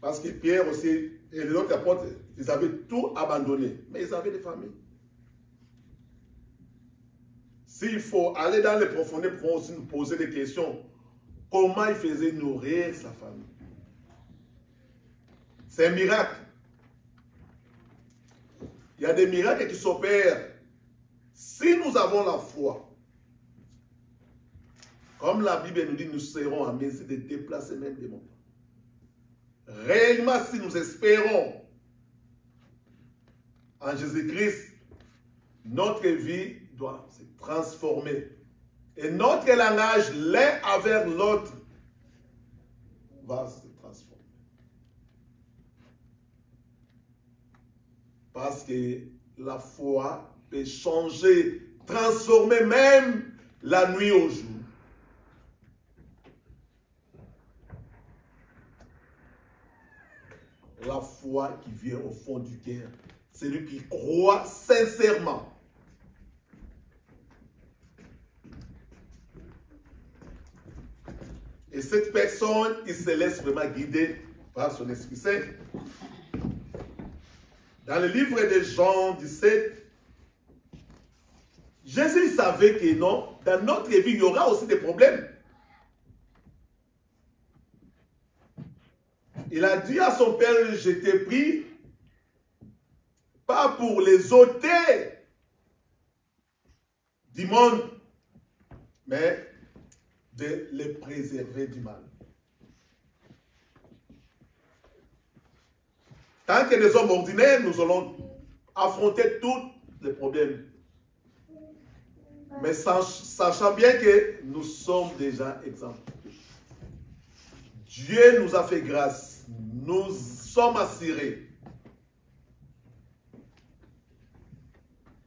Parce que Pierre aussi et les autres apôtres, ils avaient tout abandonné, mais ils avaient des familles. S'il faut aller dans les profondeurs pour aussi nous poser des questions, comment il faisait nourrir sa famille? C'est un miracle. Il y a des miracles qui s'opèrent si nous avons la foi. Comme la Bible nous dit, nous serons en mesure de déplacer même des montagnes. Réellement, si nous espérons en Jésus-Christ, notre vie doit se transformer. Et notre langage, l'un avec l'autre, va se transformer. Parce que la foi peut changer, transformer même la nuit au jour. La foi qui vient au fond du cœur, c'est lui qui croit sincèrement. Et cette personne, il se laisse vraiment guider par son Esprit Saint. Dans le livre de Jean 17, Jésus savait que non, dans notre vie, il y aura aussi des problèmes. Il a dit à son père, je t'ai pris, pas pour les ôter du monde, mais de les préserver du mal. Tant que des hommes ordinaires, nous allons affronter tous les problèmes. Mais sachant bien que nous sommes déjà exemptés. Dieu nous a fait grâce. Nous sommes assurés.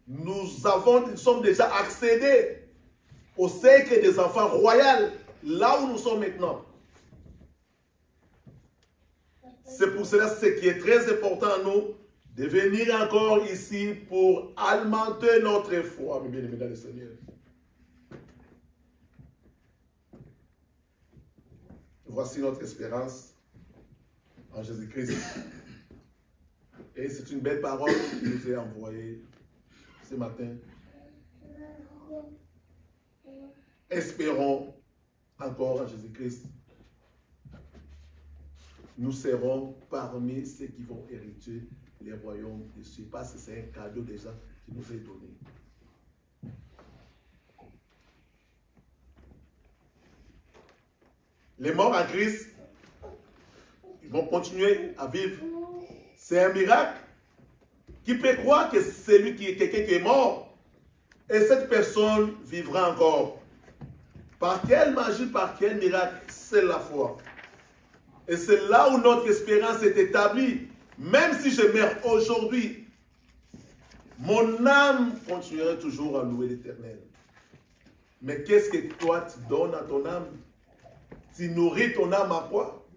Nous sommes déjà accédés au cercle des enfants royaux, là où nous sommes maintenant. C'est pour cela ce qui est très important à nous, de venir encore ici pour alimenter notre foi, mes bien-aimés dans le Seigneur. Voici notre espérance en Jésus-Christ. Et c'est une belle parole qu'il nous a envoyée ce matin. Espérons encore en Jésus-Christ. Nous serons parmi ceux qui vont hériter les royaumes de Dieu. Parce que c'est un cadeau déjà qui nous est donné. Les morts en Christ, ils vont continuer à vivre. C'est un miracle. Qui peut croire que c'est lui qui est quelqu'un qui est mort et cette personne vivra encore? Par quelle magie, par quel miracle? C'est la foi. Et c'est là où notre espérance est établie. Même si je meurs aujourd'hui, mon âme continuera toujours à louer l'Éternel. Mais qu'est-ce que toi tu donnes à ton âme? Tu nourris ton âme à quoi?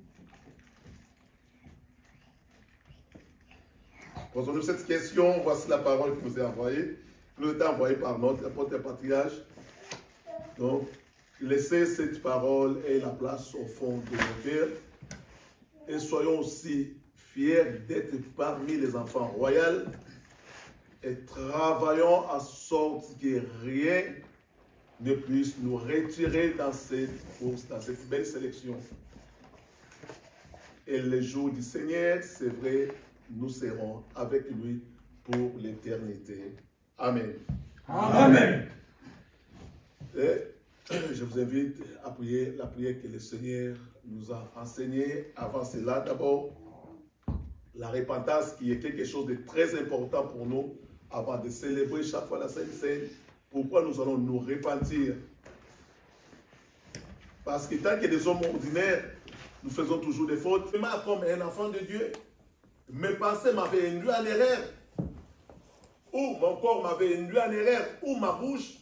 Posons-nous cette question. Voici la parole qui nous est envoyée. Nous est envoyée par notre apôtre patriarche. Donc, laissez cette parole et la place au fond de nos cœurs. Et soyons aussi fiers d'être parmi les enfants royaux. Et travaillons à sorte que rien ne puisse nous retirer dans cette course, dans cette belle sélection. Et le jour du Seigneur, c'est vrai, nous serons avec lui pour l'éternité. Amen. Amen. Et je vous invite à prier la prière que le Seigneur nous a enseignée. Avant cela, d'abord, la repentance qui est quelque chose de très important pour nous avant de célébrer chaque fois la Sainte Seine. Pourquoi nous allons nous repentir? Parce que tant que des hommes ordinaires, nous faisons toujours des fautes. Moi, comme un enfant de Dieu, mes pensées m'avaient induit en erreur. Ou mon corps m'avait induit en erreur. Ou ma bouche.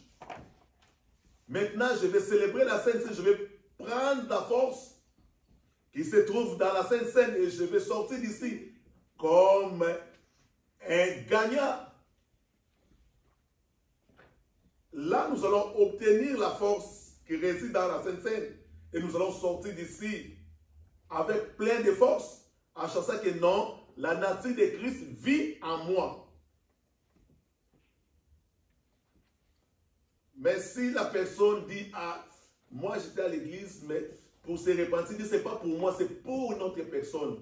Maintenant, je vais célébrer la Sainte Seine. Je vais prendre la force qui se trouve dans la Sainte Seine et je vais sortir d'ici comme un gagnant. Là, nous allons obtenir la force qui réside dans la Sainte Seine et nous allons sortir d'ici avec plein de force, en sachant que non, la nature de Christ vit en moi. Mais si la personne dit, ah, moi j'étais à l'église, mais pour se repentir, ce n'est pas pour moi, c'est pour une autre personne.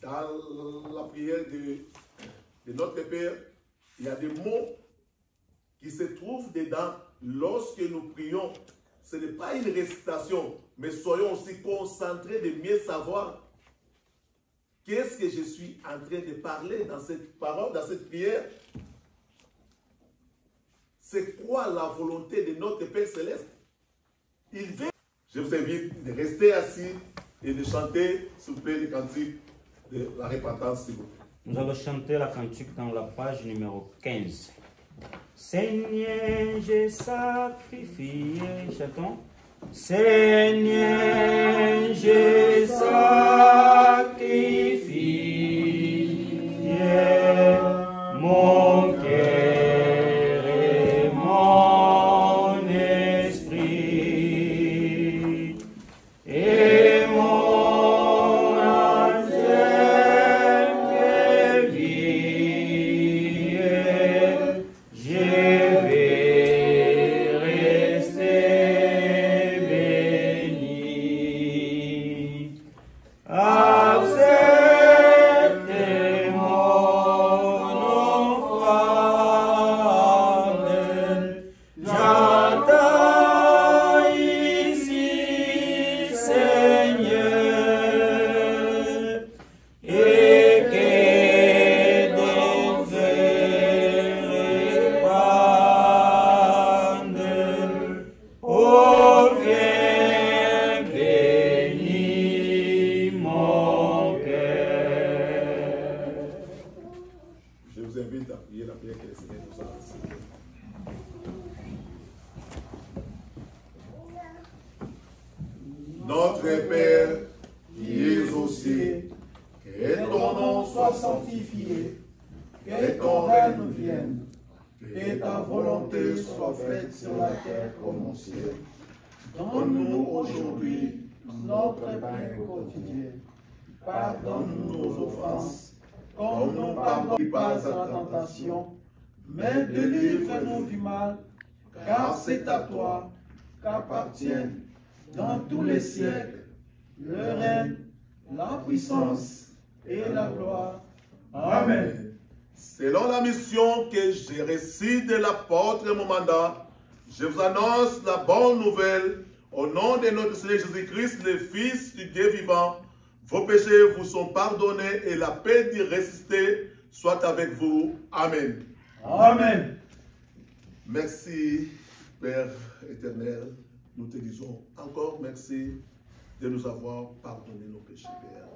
Dans la prière de notre Père, il y a des mots qui se trouvent dedans lorsque nous prions. Ce n'est pas une récitation, mais soyons aussi concentrés de mieux savoir qu'est-ce que je suis en train de parler dans cette parole, dans cette prière. C'est quoi la volonté de notre Père Céleste? Il veut. Je vous invite de rester assis et de chanter, s'il vous plaît, le cantique de la repentance, s'il vous plaît. Nous allons chanter la cantique dans la page numéro 15. Seigneur, j'ai sacrifié, chantons. Seigneur, j'ai sacrifié mon cœur et mon esprit et mon âme que vie. Je vais rester béni. Accepte mon Notre Père, qui es aux cieux, que ton nom soit sanctifié, que ton règne vienne, que ta volonté soit faite sur la terre comme au ciel. Donne-nous aujourd'hui notre pain quotidien. Pardonne-nous nos offenses, comme nous pardonnons pas à la tentation, mais délivre-nous du mal, car c'est à toi qu'appartiennent dans tous les siècles le règne, la puissance et la gloire. Amen. Selon la mission que j'ai reçue de l'apôtre et mon mandat, je vous annonce la bonne nouvelle au nom de notre Seigneur Jésus-Christ, le Fils du Dieu vivant. Vos péchés vous sont pardonnés et la paix d'y résister soit avec vous. Amen. Amen. Merci, Père éternel. Nous te disons encore merci de nous avoir pardonné nos péchés, Père.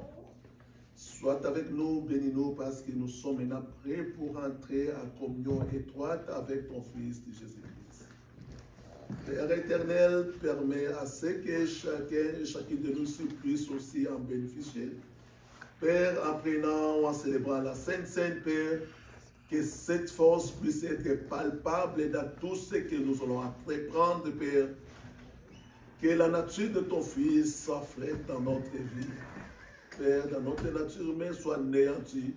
Sois avec nous, bénis-nous, parce que nous sommes maintenant prêts pour entrer en communion étroite avec ton Fils Jésus-Christ. Père éternel, permets à ce que chacun et chacune de nous puisse aussi en bénéficier. Père, en prenant ou en célébrant la Sainte Seine, Père, que cette force puisse être palpable dans tout ce que nous allons entreprendre, Père. Que la nature de ton Fils soit faite dans notre vie. Père, dans notre nature humaine soit anéantie.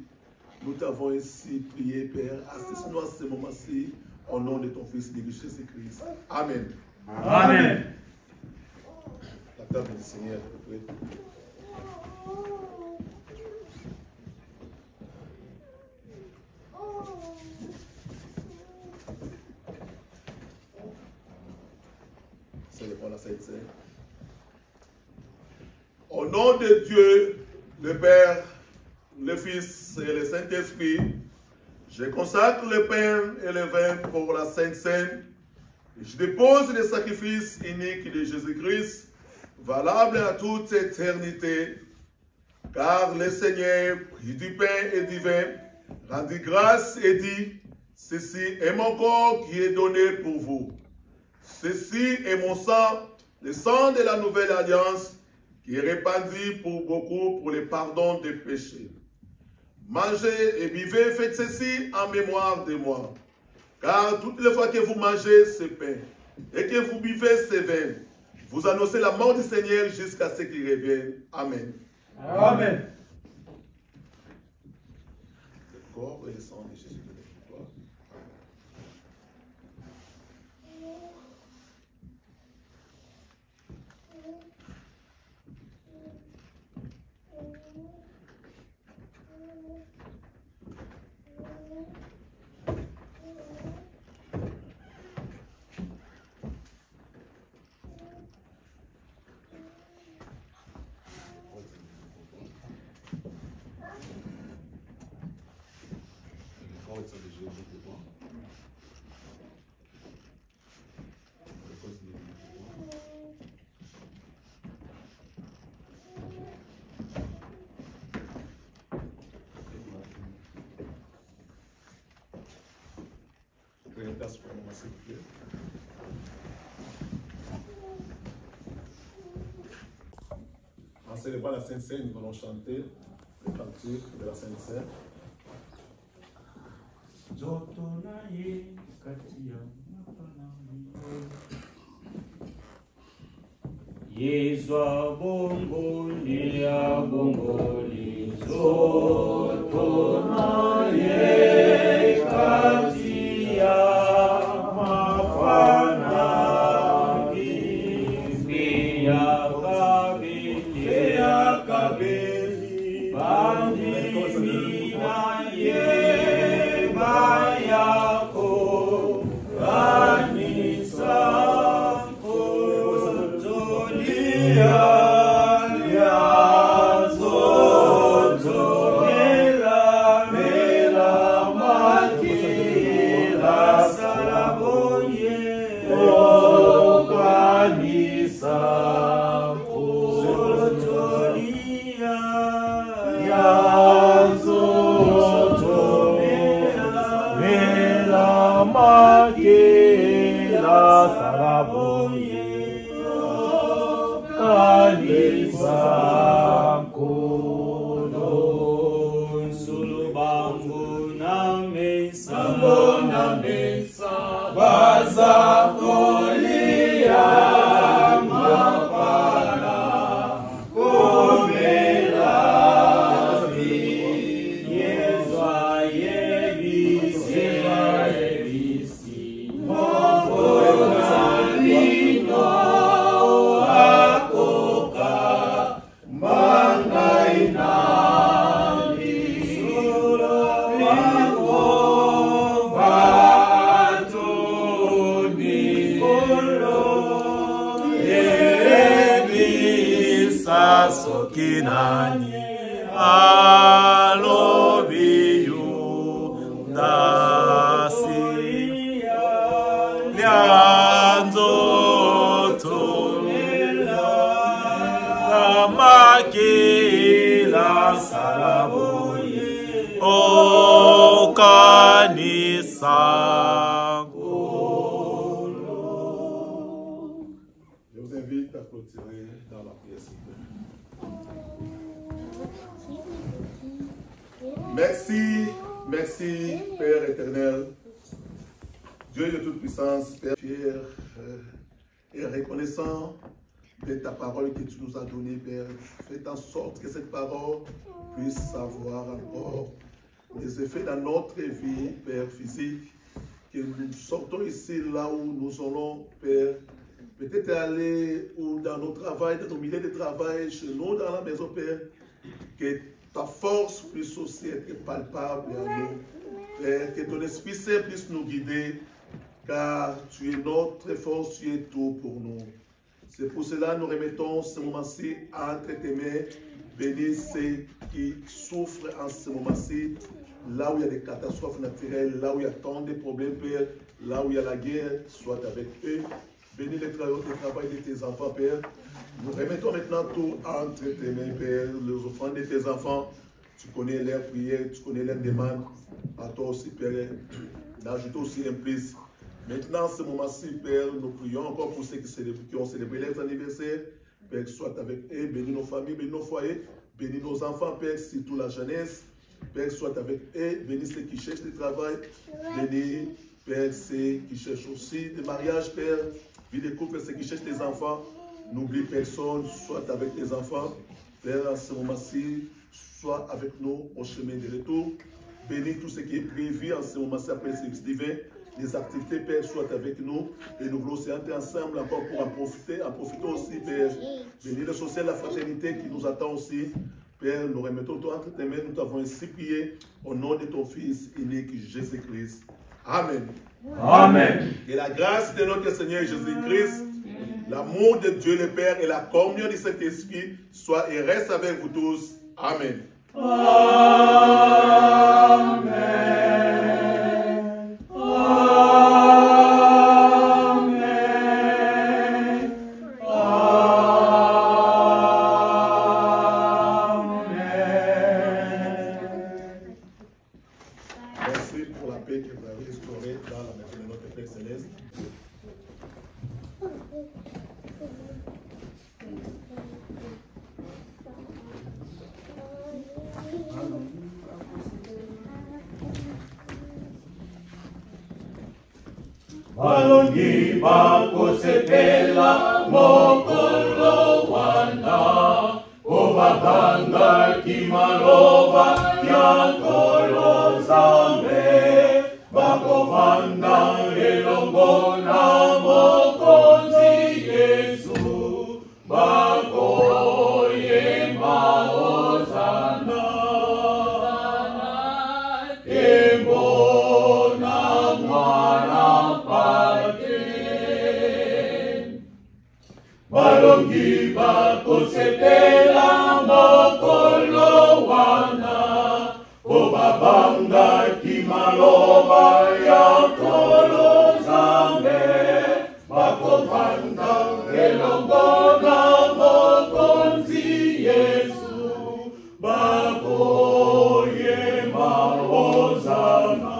Nous t'avons ici prié, Père. Assiste-nous à ce moment-ci, au nom de ton Fils, Jésus-Christ. Amen. Amen. La table du Seigneur est prête. Célébrons la Sainte Seine. Au nom de Dieu, le Père, le Fils et le Saint-Esprit, je consacre le pain et le vin pour la Sainte Seine. Je dépose le sacrifice unique de Jésus-Christ, valable à toute éternité, car le Seigneur prit du pain et du vin, rendit grâce et dit, ceci est mon corps qui est donné pour vous. Ceci est mon sang, le sang de la nouvelle alliance, qui est répandu pour beaucoup pour le pardon des péchés. Mangez et buvez, faites ceci en mémoire de moi. Car toutes les fois que vous mangez ce pain et que vous buvez ce vin, vous annoncez la mort du Seigneur jusqu'à ce qu'il revienne. Amen. Amen. Le corps et le sang de Jésus de la victoire. Prenez place pour moi, s'il vous plaît. En célébrant la Sainte Seine, nous allons chanter le cantique de la Sainte Seine. Yezwa bongoli ya bongoli zoto na ye kati ya mafana vivi ya kabeli bandimi na ye mayako kanisa Kali Merci, merci Père éternel, Dieu de toute puissance, Père fier et reconnaissant de ta parole que tu nous as donnée, Père. Fais en sorte que cette parole puisse avoir encore des effets dans notre vie, Père physique, que nous sortons ici là où nous allons, Père, peut-être aller ou dans nos travails, dans nos milieux de travail, chez nous, dans la maison, Père, que ta force puisse aussi être palpable à nous. Père, que ton Esprit Saint puisse nous guider, car tu es notre force, tu es tout pour nous. C'est pour cela que nous remettons ce moment-ci entre tes mains. Bénis ceux qui souffrent en ce moment-ci, là où il y a des catastrophes naturelles, là où il y a tant de problèmes, Père, là où il y a la guerre, sois avec eux. Bénis le travail de tes enfants, Père. Nous remettons maintenant tout entre tes mains, Père, les offrandes de tes enfants. Tu connais leurs prières, tu connais leurs demandes. À toi aussi, Père, d'ajoute aussi un plus. Maintenant, ce moment-ci, Père, nous prions encore pour ceux qui ont célébré leurs anniversaires. Père, sois avec eux, bénis nos familles, bénis nos foyers, bénis nos enfants, Père, surtout la jeunesse. Père, sois avec eux, bénis ceux qui cherchent du travail, bénis, Père, ceux qui cherchent aussi des mariages, Père, vie de couple, ceux qui cherchent des enfants. N'oublie personne, sois avec tes enfants. Père, en ce moment-ci, sois avec nous au chemin de retour. Bénis tout ce qui est prévu en ce moment-ci après le service divin. Les activités, Père, soient avec nous. Et nous voulons aussi entrer ensemble encore pour en profiter aussi, Père. Bénis le social, la fraternité qui nous attend aussi. Père, nous remettons toi entre tes mains. Nous t'avons ainsi prié au nom de ton Fils unique, Jésus-Christ. Amen. Amen. Que la grâce de notre Seigneur Jésus-Christ, l'amour de Dieu le Père et la communion de cet esprit soient et restent avec vous tous. Amen. Amen. Amen. Amen. Merci pour la paix que vous avez restaurée dans la maison de notre Père Céleste. Balongi bakosepela mokolo wana obabanga kimaloba ya nkolo Nzambe bakovanda elongo na mokonzi Yesu bakoyemba hosana Embo na mwana balongi bakosepela mokolo wana obabanga kimaloba ya nkolo Nzambe bakovanda elongo na mokonzi Yesu bakoyemba hosana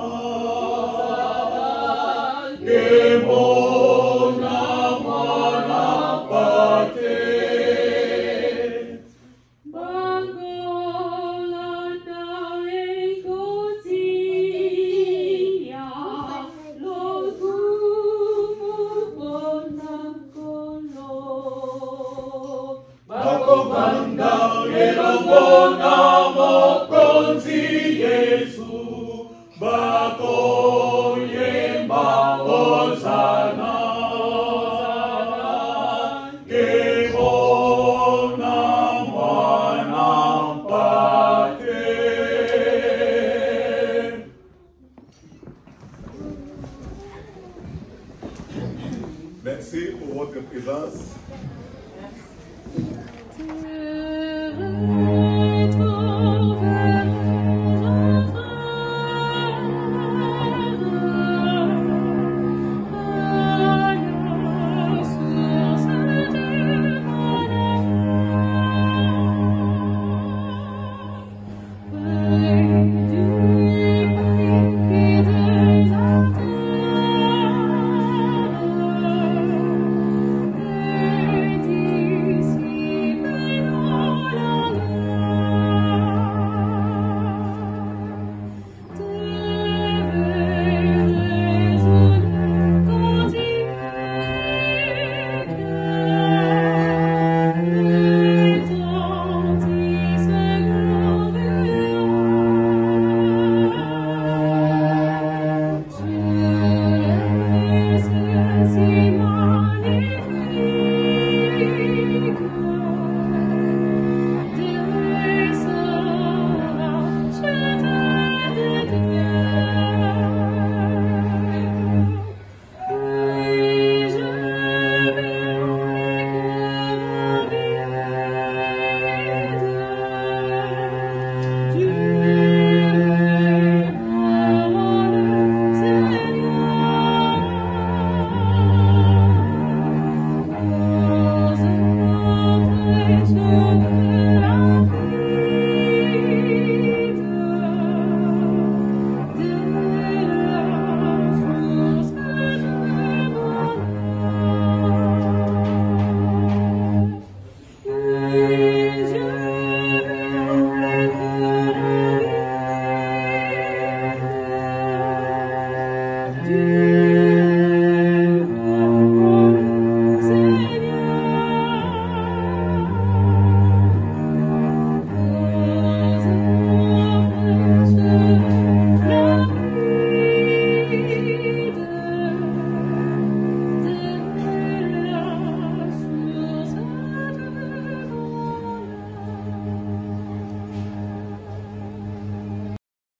Merci pour votre présence.